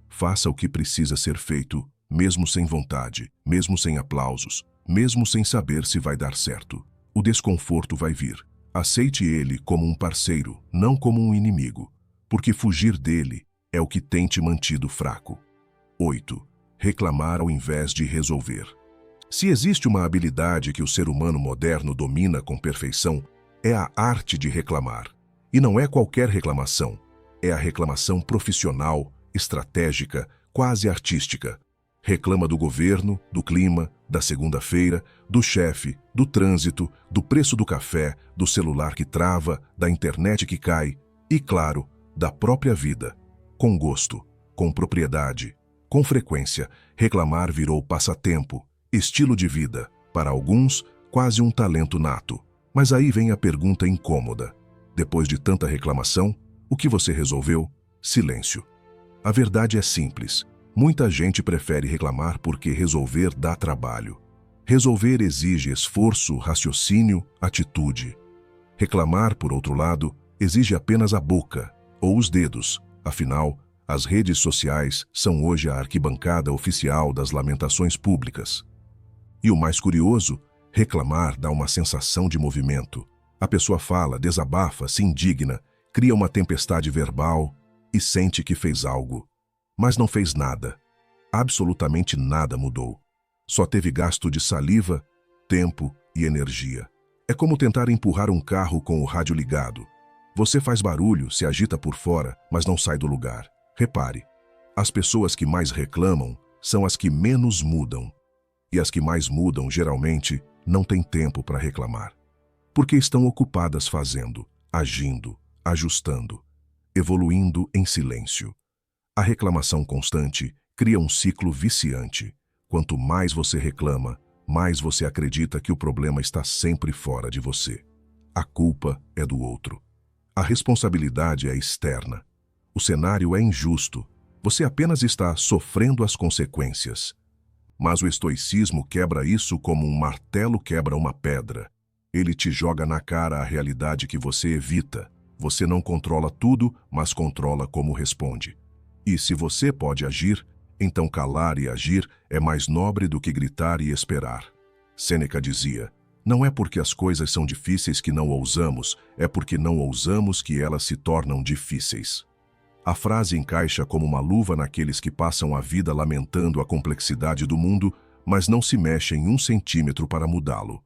faça o que precisa ser feito, mesmo sem vontade, mesmo sem aplausos, mesmo sem saber se vai dar certo. O desconforto vai vir. Aceite ele como um parceiro, não como um inimigo, porque fugir dele é o que tem te mantido fraco. 8. Reclamar ao invés de resolver. Se existe uma habilidade que o ser humano moderno domina com perfeição, é a arte de reclamar. E não é qualquer reclamação. É a reclamação profissional, estratégica, quase artística. Reclama do governo, do clima, da segunda-feira, do chefe, do trânsito, do preço do café, do celular que trava, da internet que cai e, claro, da própria vida. Com gosto, com propriedade, com frequência, reclamar virou passatempo, estilo de vida. Para alguns, quase um talento nato. Mas aí vem a pergunta incômoda. Depois de tanta reclamação, o que você resolveu? Silêncio. A verdade é simples. Muita gente prefere reclamar porque resolver dá trabalho. Resolver exige esforço, raciocínio, atitude. Reclamar, por outro lado, exige apenas a boca ou os dedos. Afinal, as redes sociais são hoje a arquibancada oficial das lamentações públicas. E o mais curioso, reclamar dá uma sensação de movimento. A pessoa fala, desabafa, se indigna, cria uma tempestade verbal e sente que fez algo. Mas não fez nada. Absolutamente nada mudou. Só teve gasto de saliva, tempo e energia. É como tentar empurrar um carro com o rádio ligado. Você faz barulho, se agita por fora, mas não sai do lugar. Repare, as pessoas que mais reclamam são as que menos mudam. E as que mais mudam, geralmente, não têm tempo para reclamar. Porque estão ocupadas fazendo, agindo, ajustando, evoluindo em silêncio. A reclamação constante cria um ciclo viciante. Quanto mais você reclama, mais você acredita que o problema está sempre fora de você. A culpa é do outro. A responsabilidade é externa. O cenário é injusto. Você apenas está sofrendo as consequências. Mas o estoicismo quebra isso como um martelo quebra uma pedra. Ele te joga na cara a realidade que você evita. Você não controla tudo, mas controla como responde. E se você pode agir, então calar e agir é mais nobre do que gritar e esperar. Sêneca dizia: não é porque as coisas são difíceis que não ousamos, é porque não ousamos que elas se tornam difíceis. A frase encaixa como uma luva naqueles que passam a vida lamentando a complexidade do mundo, mas não se mexem 1 centímetro para mudá-lo.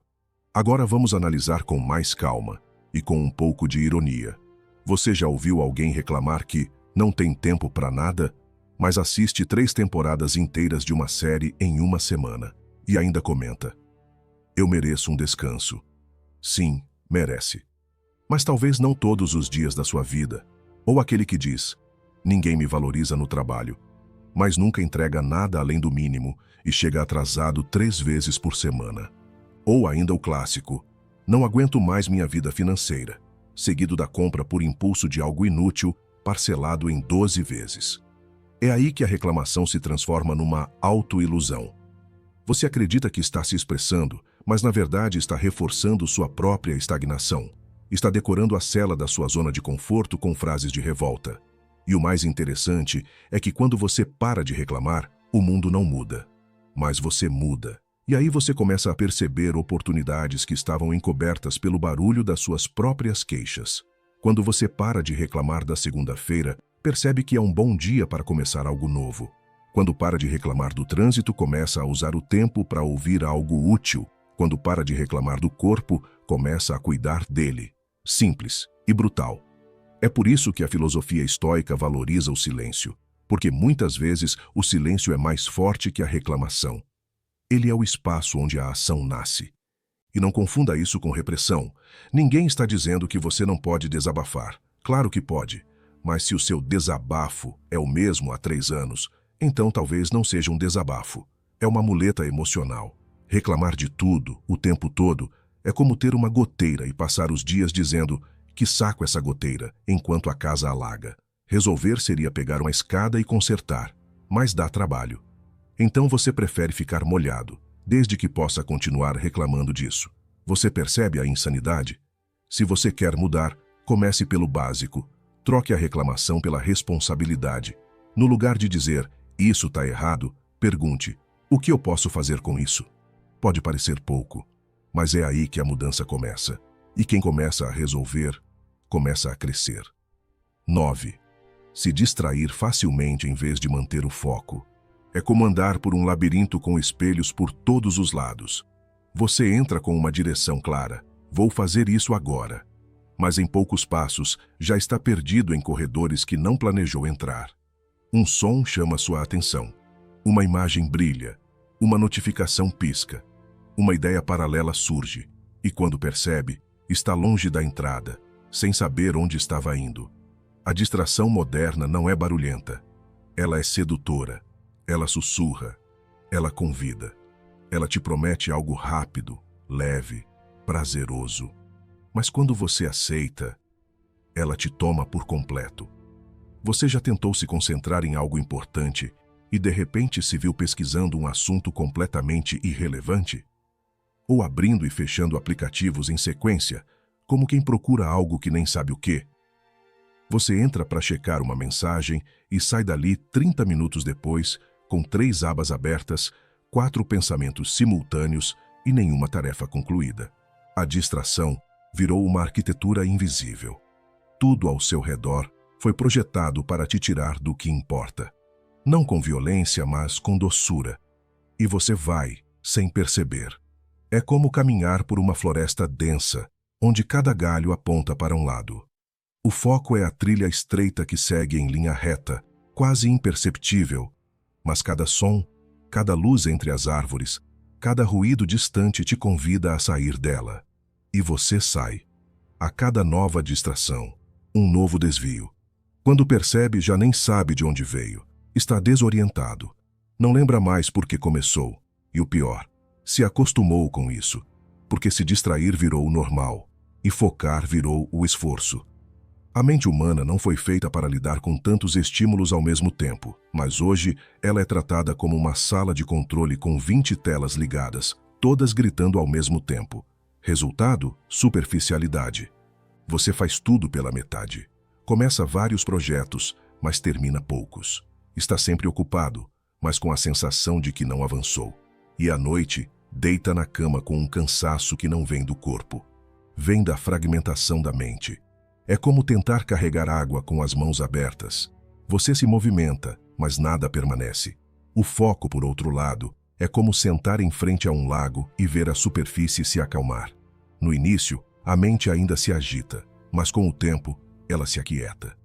Agora vamos analisar com mais calma e com um pouco de ironia. Você já ouviu alguém reclamar que não tem tempo para nada, mas assiste 3 temporadas inteiras de uma série em uma semana e ainda comenta: eu mereço um descanso. Sim, merece. Mas talvez não todos os dias da sua vida. Ou aquele que diz: ninguém me valoriza no trabalho, mas nunca entrega nada além do mínimo e chega atrasado 3 vezes por semana. Ou ainda o clássico: não aguento mais minha vida financeira, seguido da compra por impulso de algo inútil, parcelado em 12 vezes. É aí que a reclamação se transforma numa autoilusão. Você acredita que está se expressando, mas na verdade está reforçando sua própria estagnação. Está decorando a cela da sua zona de conforto com frases de revolta. E o mais interessante é que quando você para de reclamar, o mundo não muda. Mas você muda. E aí você começa a perceber oportunidades que estavam encobertas pelo barulho das suas próprias queixas. Quando você para de reclamar da segunda-feira, percebe que é um bom dia para começar algo novo. Quando para de reclamar do trânsito, começa a usar o tempo para ouvir algo útil. Quando para de reclamar do corpo, começa a cuidar dele. Simples e brutal. É por isso que a filosofia estoica valoriza o silêncio, porque muitas vezes o silêncio é mais forte que a reclamação. Ele é o espaço onde a ação nasce. E não confunda isso com repressão. Ninguém está dizendo que você não pode desabafar. Claro que pode. Mas se o seu desabafo é o mesmo há 3 anos, então talvez não seja um desabafo. É uma muleta emocional. Reclamar de tudo, o tempo todo, é como ter uma goteira e passar os dias dizendo: que saco essa goteira, enquanto a casa alaga. Resolver seria pegar uma escada e consertar, mas dá trabalho. Então você prefere ficar molhado, desde que possa continuar reclamando disso. Você percebe a insanidade? Se você quer mudar, comece pelo básico. Troque a reclamação pela responsabilidade. No lugar de dizer: isso está errado, pergunte: o que eu posso fazer com isso? Pode parecer pouco, mas é aí que a mudança começa. E quem começa a resolver, começa a crescer. 9. Se distrair facilmente em vez de manter o foco. É como andar por um labirinto com espelhos por todos os lados. Você entra com uma direção clara: vou fazer isso agora. Mas em poucos passos já está perdido em corredores que não planejou entrar. Um som chama sua atenção. Uma imagem brilha. Uma notificação pisca. Uma ideia paralela surge. E quando percebe, está longe da entrada, sem saber onde estava indo. A distração moderna não é barulhenta. Ela é sedutora. Ela sussurra. Ela convida. Ela te promete algo rápido, leve, prazeroso. Mas quando você aceita, ela te toma por completo. Você já tentou se concentrar em algo importante e de repente se viu pesquisando um assunto completamente irrelevante? Ou abrindo e fechando aplicativos em sequência, como quem procura algo que nem sabe o quê? Você entra para checar uma mensagem e sai dali 30 minutos depois, com 3 abas abertas, 4 pensamentos simultâneos e nenhuma tarefa concluída. A distração virou uma arquitetura invisível. Tudo ao seu redor foi projetado para te tirar do que importa. Não com violência, mas com doçura. E você vai, sem perceber. É como caminhar por uma floresta densa, onde cada galho aponta para um lado. O foco é a trilha estreita que segue em linha reta, quase imperceptível, mas cada som, cada luz entre as árvores, cada ruído distante te convida a sair dela. E você sai. A cada nova distração, um novo desvio. Quando percebe, já nem sabe de onde veio. Está desorientado. Não lembra mais por que começou. E o pior, se acostumou com isso. Porque se distrair virou o normal. E focar virou o esforço. A mente humana não foi feita para lidar com tantos estímulos ao mesmo tempo, mas hoje ela é tratada como uma sala de controle com 20 telas ligadas, todas gritando ao mesmo tempo. Resultado: superficialidade. Você faz tudo pela metade. Começa vários projetos, mas termina poucos. Está sempre ocupado, mas com a sensação de que não avançou. E à noite, deita na cama com um cansaço que não vem do corpo. Vem da fragmentação da mente. É como tentar carregar água com as mãos abertas. Você se movimenta, mas nada permanece. O foco, por outro lado, é como sentar em frente a um lago e ver a superfície se acalmar. No início, a mente ainda se agita, mas com o tempo, ela se aquieta.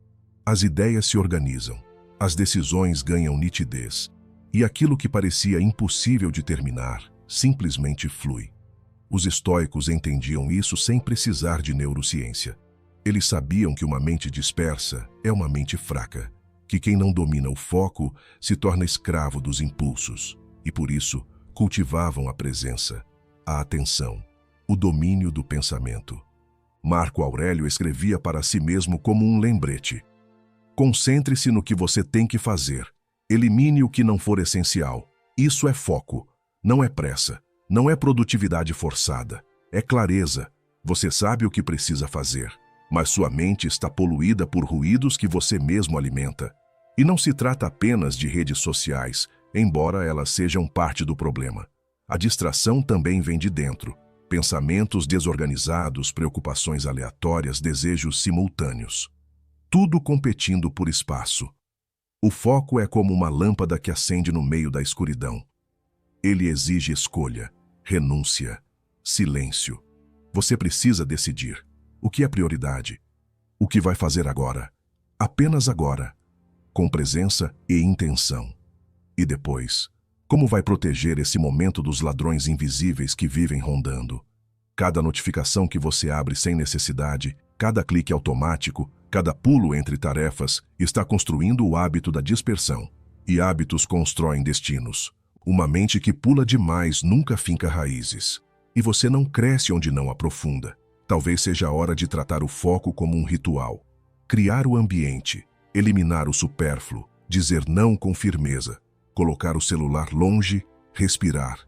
As ideias se organizam, as decisões ganham nitidez, e aquilo que parecia impossível de terminar, simplesmente flui. Os estoicos entendiam isso sem precisar de neurociência. Eles sabiam que uma mente dispersa é uma mente fraca, que quem não domina o foco se torna escravo dos impulsos, e por isso cultivavam a presença, a atenção, o domínio do pensamento. Marco Aurélio escrevia para si mesmo como um lembrete: concentre-se no que você tem que fazer, elimine o que não for essencial. Isso é foco, não é pressa, não é produtividade forçada, é clareza. Você sabe o que precisa fazer, mas sua mente está poluída por ruídos que você mesmo alimenta. E não se trata apenas de redes sociais, embora elas sejam parte do problema. A distração também vem de dentro. Pensamentos desorganizados, preocupações aleatórias, desejos simultâneos. Tudo competindo por espaço. O foco é como uma lâmpada que acende no meio da escuridão. Ele exige escolha, renúncia, silêncio. Você precisa decidir. O que é prioridade? O que vai fazer agora? Apenas agora. Com presença e intenção. E depois, como vai proteger esse momento dos ladrões invisíveis que vivem rondando? Cada notificação que você abre sem necessidade, cada clique automático, cada pulo entre tarefas, está construindo o hábito da dispersão. E hábitos constroem destinos. Uma mente que pula demais nunca finca raízes. E você não cresce onde não aprofunda. Talvez seja a hora de tratar o foco como um ritual. Criar o ambiente, eliminar o supérfluo, dizer não com firmeza, colocar o celular longe, respirar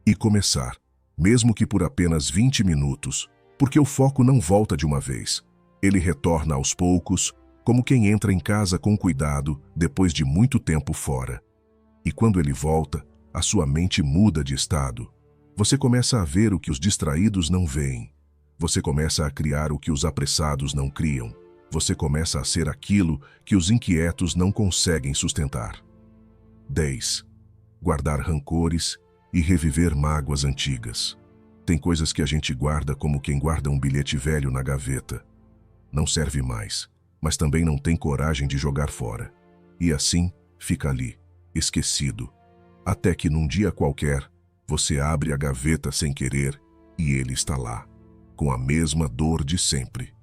e começar, mesmo que por apenas 20 minutos, porque o foco não volta de uma vez. Ele retorna aos poucos, como quem entra em casa com cuidado depois de muito tempo fora. E quando ele volta, a sua mente muda de estado. Você começa a ver o que os distraídos não veem. Você começa a criar o que os apressados não criam. Você começa a ser aquilo que os inquietos não conseguem sustentar. 10. Guardar rancores e reviver mágoas antigas. Tem coisas que a gente guarda como quem guarda um bilhete velho na gaveta. Não serve mais, mas também não tem coragem de jogar fora. E assim, fica ali, esquecido. Até que num dia qualquer, você abre a gaveta sem querer e ele está lá, com a mesma dor de sempre.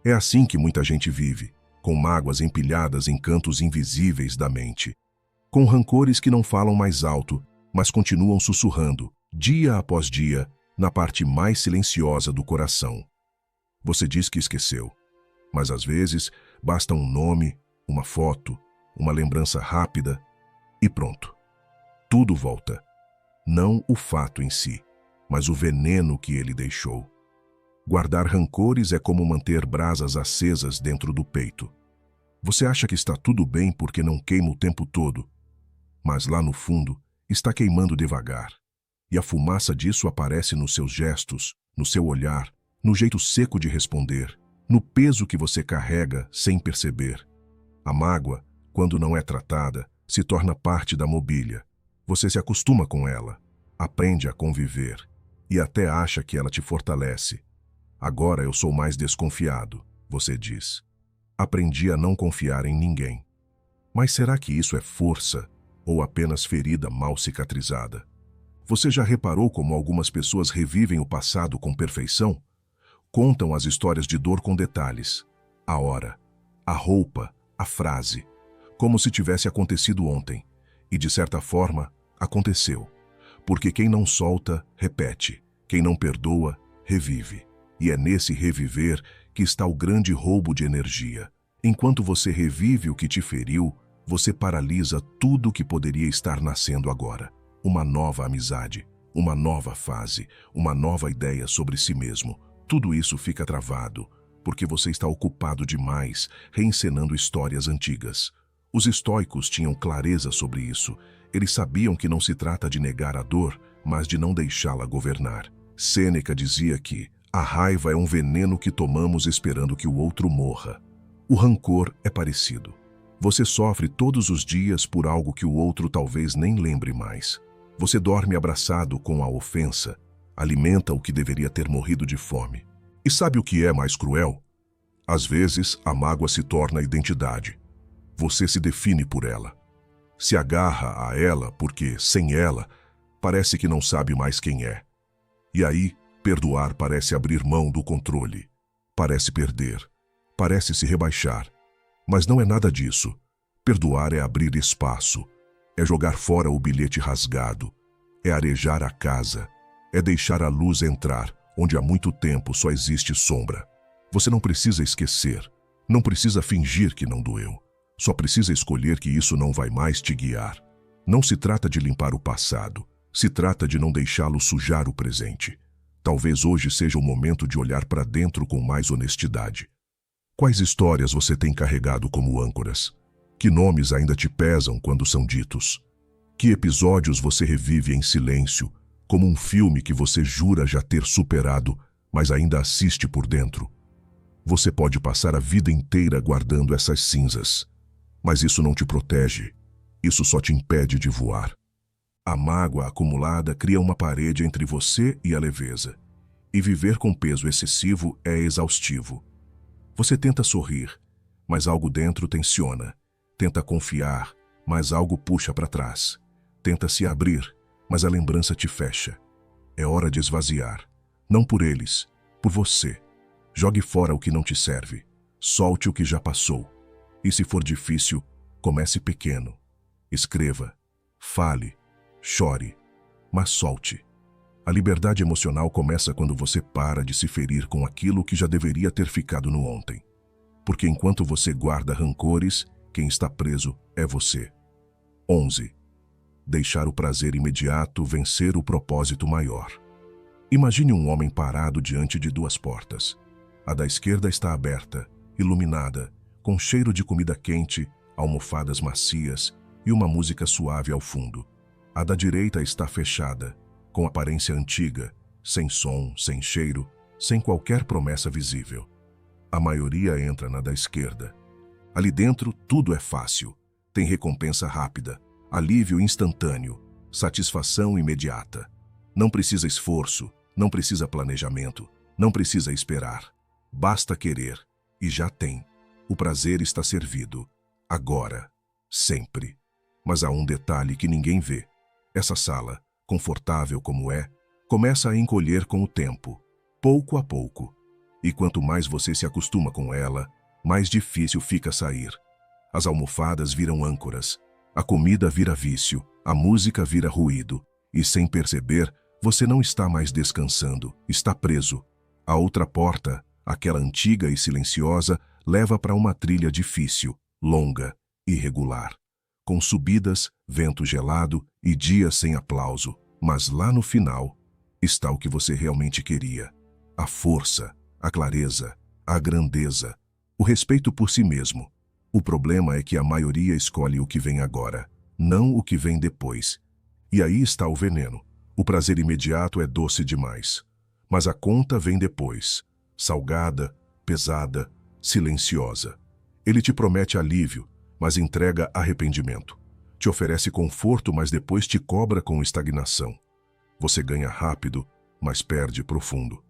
É assim que muita gente vive, com mágoas empilhadas em cantos invisíveis da mente, com rancores que não falam mais alto, mas continuam sussurrando, dia após dia, na parte mais silenciosa do coração. Você diz que esqueceu, mas às vezes basta um nome, uma foto, uma lembrança rápida e pronto. Tudo volta. Não o fato em si, mas o veneno que ele deixou. Guardar rancores é como manter brasas acesas dentro do peito. Você acha que está tudo bem porque não queima o tempo todo, mas lá no fundo está queimando devagar. E a fumaça disso aparece nos seus gestos, no seu olhar, no jeito seco de responder, no peso que você carrega sem perceber. A mágoa, quando não é tratada, se torna parte da mobília. Você se acostuma com ela, aprende a conviver e até acha que ela te fortalece. Agora eu sou mais desconfiado, você diz. Aprendi a não confiar em ninguém. Mas será que isso é força ou apenas ferida mal cicatrizada? Você já reparou como algumas pessoas revivem o passado com perfeição? Contam as histórias de dor com detalhes. A hora, a roupa, a frase. Como se tivesse acontecido ontem. E, de certa forma, aconteceu. Porque quem não solta, repete. Quem não perdoa, revive. E é nesse reviver que está o grande roubo de energia. Enquanto você revive o que te feriu, você paralisa tudo o que poderia estar nascendo agora. Uma nova amizade, uma nova fase, uma nova ideia sobre si mesmo. Tudo isso fica travado, porque você está ocupado demais, reencenando histórias antigas. Os estoicos tinham clareza sobre isso. Eles sabiam que não se trata de negar a dor, mas de não deixá-la governar. Sêneca dizia que a raiva é um veneno que tomamos esperando que o outro morra. O rancor é parecido. Você sofre todos os dias por algo que o outro talvez nem lembre mais. Você dorme abraçado com a ofensa, alimenta o que deveria ter morrido de fome. E sabe o que é mais cruel? Às vezes, a mágoa se torna identidade. Você se define por ela. Se agarra a ela porque, sem ela, parece que não sabe mais quem é. E aí, perdoar parece abrir mão do controle. Parece perder. Parece se rebaixar. Mas não é nada disso. Perdoar é abrir espaço. É jogar fora o bilhete rasgado. É arejar a casa. É deixar a luz entrar, onde há muito tempo só existe sombra. Você não precisa esquecer. Não precisa fingir que não doeu. Só precisa escolher que isso não vai mais te guiar. Não se trata de limpar o passado. Se trata de não deixá-lo sujar o presente. Talvez hoje seja o momento de olhar para dentro com mais honestidade. Quais histórias você tem carregado como âncoras? Que nomes ainda te pesam quando são ditos? Que episódios você revive em silêncio, como um filme que você jura já ter superado, mas ainda assiste por dentro? Você pode passar a vida inteira guardando essas cinzas, mas isso não te protege. Isso só te impede de voar. A mágoa acumulada cria uma parede entre você e a leveza. E viver com peso excessivo é exaustivo. Você tenta sorrir, mas algo dentro tensiona. Tenta confiar, mas algo puxa para trás. Tenta se abrir, mas a lembrança te fecha. É hora de esvaziar. Não por eles, por você. Jogue fora o que não te serve. Solte o que já passou. E se for difícil, comece pequeno. Escreva, fale, chore, mas solte. A liberdade emocional começa quando você para de se ferir com aquilo que já deveria ter ficado no ontem. Porque enquanto você guarda rancores, quem está preso é você. 11. Deixar o prazer imediato vencer o propósito maior. Imagine um homem parado diante de duas portas. A da esquerda está aberta, iluminada, com cheiro de comida quente, almofadas macias e uma música suave ao fundo. A da direita está fechada, com aparência antiga, sem som, sem cheiro, sem qualquer promessa visível. A maioria entra na da esquerda. Ali dentro tudo é fácil, tem recompensa rápida, alívio instantâneo, satisfação imediata. Não precisa esforço, não precisa planejamento, não precisa esperar. Basta querer, e já tem. O prazer está servido. Agora. Sempre. Mas há um detalhe que ninguém vê. Essa sala, confortável como é, começa a encolher com o tempo, pouco a pouco. E quanto mais você se acostuma com ela, mais difícil fica sair. As almofadas viram âncoras, a comida vira vício, a música vira ruído, e sem perceber, você não está mais descansando, está preso. A outra porta, aquela antiga e silenciosa, leva para uma trilha difícil, longa, irregular, com subidas, vento gelado e dias sem aplauso. Mas lá no final está o que você realmente queria: a força, a clareza, a grandeza, o respeito por si mesmo. O problema é que a maioria escolhe o que vem agora, não o que vem depois. E aí está o veneno. O prazer imediato é doce demais, mas a conta vem depois, salgada, pesada, silenciosa. Ele te promete alívio, mas entrega arrependimento. Te oferece conforto, mas depois te cobra com estagnação. Você ganha rápido, mas perde profundo.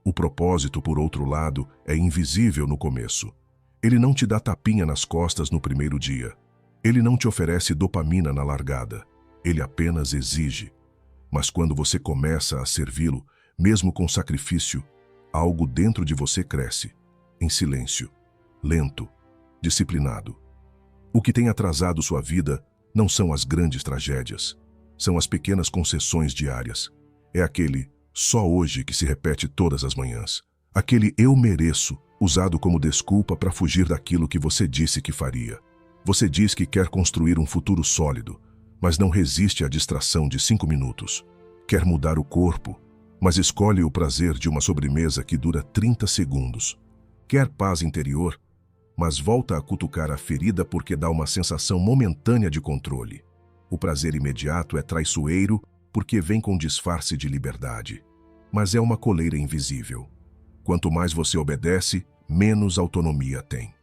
O propósito, por outro lado, é invisível no começo. Ele não te dá tapinha nas costas no primeiro dia. Ele não te oferece dopamina na largada. Ele apenas exige. Mas quando você começa a servi-lo, mesmo com sacrifício, algo dentro de você cresce, em silêncio, lento, disciplinado. O que tem atrasado sua vida não são as grandes tragédias, são as pequenas concessões diárias. É aquele só hoje que se repete todas as manhãs. Aquele eu mereço usado como desculpa para fugir daquilo que você disse que faria. Você diz que quer construir um futuro sólido, mas não resiste à distração de 5 minutos. Quer mudar o corpo, mas escolhe o prazer de uma sobremesa que dura 30 segundos. Quer paz interior, mas volta a cutucar a ferida porque dá uma sensação momentânea de controle. O prazer imediato é traiçoeiro porque vem com disfarce de liberdade. Mas é uma coleira invisível. Quanto mais você obedece, menos autonomia tem.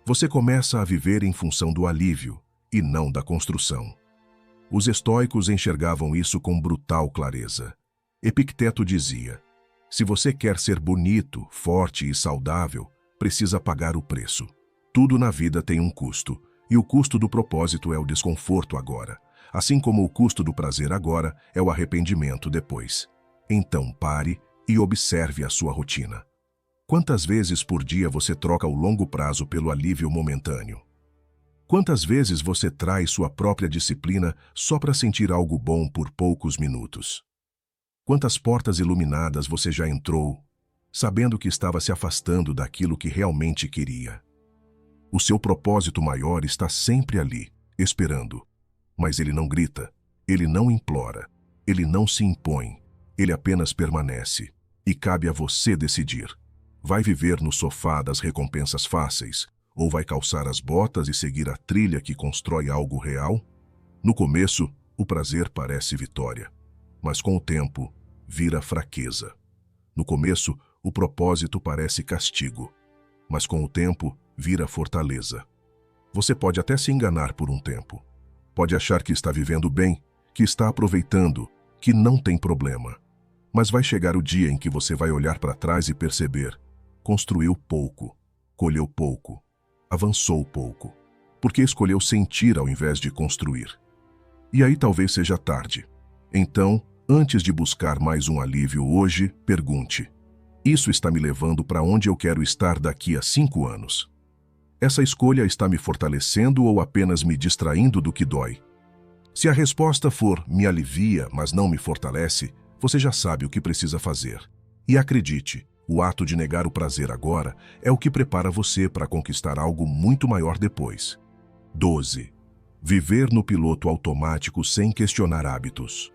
Você começa a viver em função do alívio e não da construção. Os estoicos enxergavam isso com brutal clareza. Epicteto dizia: se você quer ser bonito, forte e saudável, precisa pagar o preço. Tudo na vida tem um custo, e o custo do propósito é o desconforto agora, assim como o custo do prazer agora é o arrependimento depois. Então pare e observe a sua rotina. Quantas vezes por dia você troca o longo prazo pelo alívio momentâneo? Quantas vezes você trai sua própria disciplina só para sentir algo bom por poucos minutos? Quantas portas iluminadas você já entrou, sabendo que estava se afastando daquilo que realmente queria? O seu propósito maior está sempre ali, esperando. Mas ele não grita, ele não implora, ele não se impõe, ele apenas permanece. E cabe a você decidir. Vai viver no sofá das recompensas fáceis, ou vai calçar as botas e seguir a trilha que constrói algo real? No começo, o prazer parece vitória, mas com o tempo, vira fraqueza. No começo, o propósito parece castigo, mas com o tempo, vira fortaleza. Você pode até se enganar por um tempo. Pode achar que está vivendo bem, que está aproveitando, que não tem problema. Mas vai chegar o dia em que você vai olhar para trás e perceber: construiu pouco, colheu pouco, avançou pouco, porque escolheu sentir ao invés de construir. E aí talvez seja tarde. Então, antes de buscar mais um alívio hoje, pergunte: isso está me levando para onde eu quero estar daqui a 5 anos? Essa escolha está me fortalecendo ou apenas me distraindo do que dói? Se a resposta for me alivia, mas não me fortalece, você já sabe o que precisa fazer. E acredite, o ato de negar o prazer agora é o que prepara você para conquistar algo muito maior depois. 12. Viver no piloto automático sem questionar hábitos.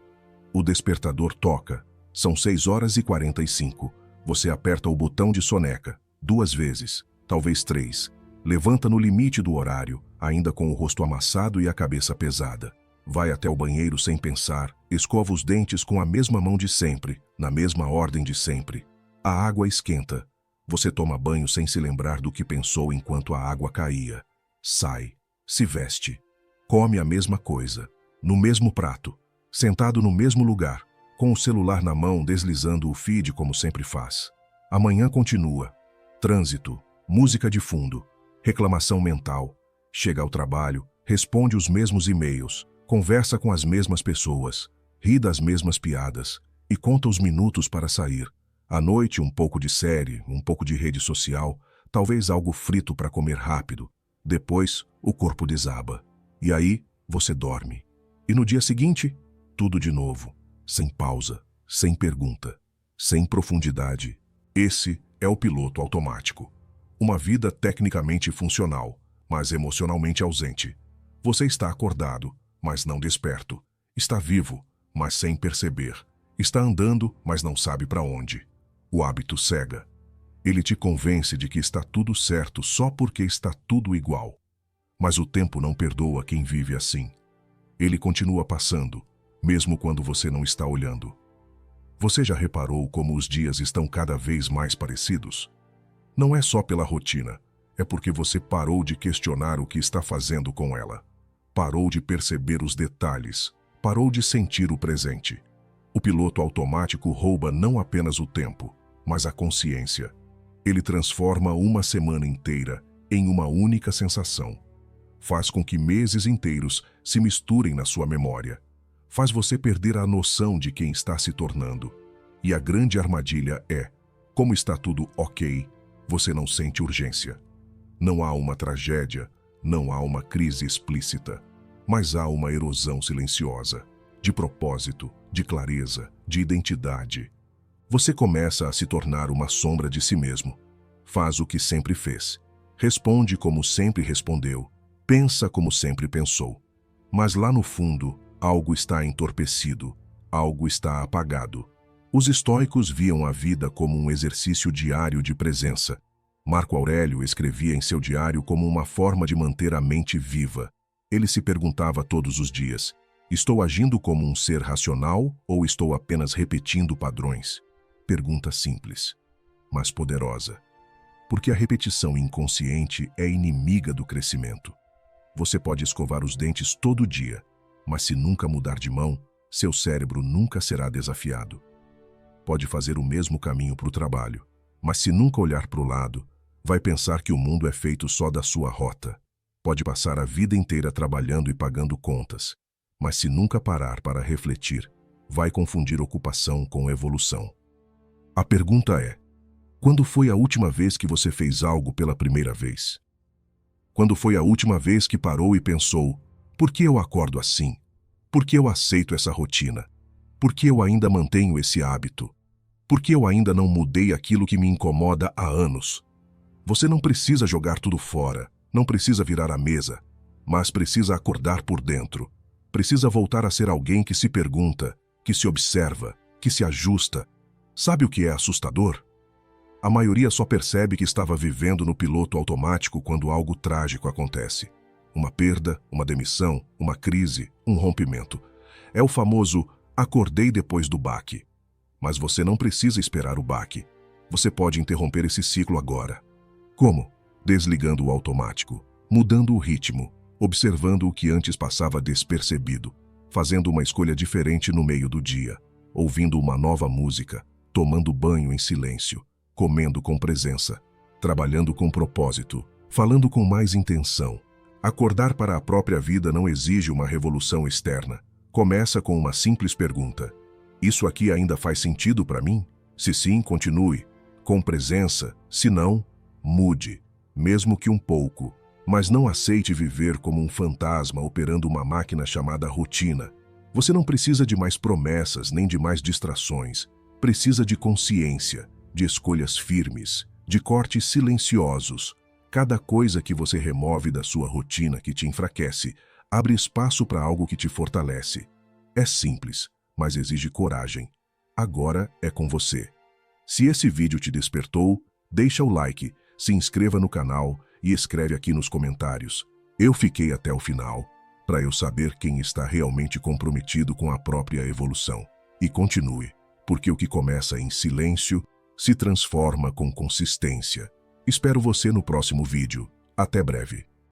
O despertador toca. São 6h45. Você aperta o botão de soneca 2 vezes, talvez 3. Levanta no limite do horário, ainda com o rosto amassado e a cabeça pesada. Vai até o banheiro sem pensar, escova os dentes com a mesma mão de sempre, na mesma ordem de sempre. A água esquenta. Você toma banho sem se lembrar do que pensou enquanto a água caía. Sai, se veste. Come a mesma coisa, no mesmo prato, sentado no mesmo lugar, com o celular na mão deslizando o feed como sempre faz. Amanhã continua. Trânsito, música de fundo, reclamação mental. Chega ao trabalho, responde os mesmos e-mails, conversa com as mesmas pessoas, ri das mesmas piadas e conta os minutos para sair. À noite, um pouco de série, um pouco de rede social, talvez algo frito para comer rápido. Depois, o corpo desaba. E aí, você dorme. E no dia seguinte, tudo de novo. Sem pausa, sem pergunta, sem profundidade. Esse é o piloto automático. Uma vida tecnicamente funcional, mas emocionalmente ausente. Você está acordado, mas não desperto. Está vivo, mas sem perceber. Está andando, mas não sabe para onde. O hábito cega. Ele te convence de que está tudo certo só porque está tudo igual. Mas o tempo não perdoa quem vive assim. Ele continua passando, mesmo quando você não está olhando. Você já reparou como os dias estão cada vez mais parecidos? Não é só pela rotina, é porque você parou de questionar o que está fazendo com ela. Parou de perceber os detalhes, parou de sentir o presente. O piloto automático rouba não apenas o tempo, mas a consciência. Ele transforma uma semana inteira em uma única sensação. Faz com que meses inteiros se misturem na sua memória. Faz você perder a noção de quem está se tornando. E a grande armadilha é, como está tudo ok, você não sente urgência. Não há uma tragédia, não há uma crise explícita, mas há uma erosão silenciosa, de propósito, de clareza, de identidade. Você começa a se tornar uma sombra de si mesmo. faz o que sempre fez, responde como sempre respondeu, pensa como sempre pensou. Mas lá no fundo, algo está entorpecido, algo está apagado. Os estoicos viam a vida como um exercício diário de presença. Marco Aurélio escrevia em seu diário como uma forma de manter a mente viva. Ele se perguntava todos os dias: estou agindo como um ser racional ou estou apenas repetindo padrões? Pergunta simples, mas poderosa. Porque a repetição inconsciente é inimiga do crescimento. Você pode escovar os dentes todo dia, mas se nunca mudar de mão, seu cérebro nunca será desafiado. Pode fazer o mesmo caminho para o trabalho, mas se nunca olhar para o lado, vai pensar que o mundo é feito só da sua rota. Pode passar a vida inteira trabalhando e pagando contas, mas se nunca parar para refletir, vai confundir ocupação com evolução. A pergunta é: quando foi a última vez que você fez algo pela primeira vez? Quando foi a última vez que parou e pensou: por que eu acordo assim? Por que eu aceito essa rotina? Por que eu ainda mantenho esse hábito? Por que eu ainda não mudei aquilo que me incomoda há anos? Você não precisa jogar tudo fora, não precisa virar a mesa, mas precisa acordar por dentro. Precisa voltar a ser alguém que se pergunta, que se observa, que se ajusta. Sabe o que é assustador? A maioria só percebe que estava vivendo no piloto automático quando algo trágico acontece. Uma perda, uma demissão, uma crise, um rompimento. É o famoso acordei depois do baque. Mas você não precisa esperar o baque. Você pode interromper esse ciclo agora. Como? Desligando o automático, mudando o ritmo, observando o que antes passava despercebido, fazendo uma escolha diferente no meio do dia, ouvindo uma nova música, tomando banho em silêncio, comendo com presença, trabalhando com propósito, falando com mais intenção. Acordar para a própria vida não exige uma revolução externa. Começa com uma simples pergunta: isso aqui ainda faz sentido para mim? Se sim, continue, com presença. Se não, mude, mesmo que um pouco. Mas não aceite viver como um fantasma operando uma máquina chamada rotina. Você não precisa de mais promessas nem de mais distrações. Precisa de consciência, de escolhas firmes, de cortes silenciosos. Cada coisa que você remove da sua rotina que te enfraquece, abre espaço para algo que te fortalece. É simples, mas exige coragem. Agora é com você. Se esse vídeo te despertou, deixa o like, se inscreva no canal e escreve aqui nos comentários: eu fiquei até o final, para eu saber quem está realmente comprometido com a própria evolução. E continue, porque o que começa em silêncio se transforma com consistência. Espero você no próximo vídeo. Até breve.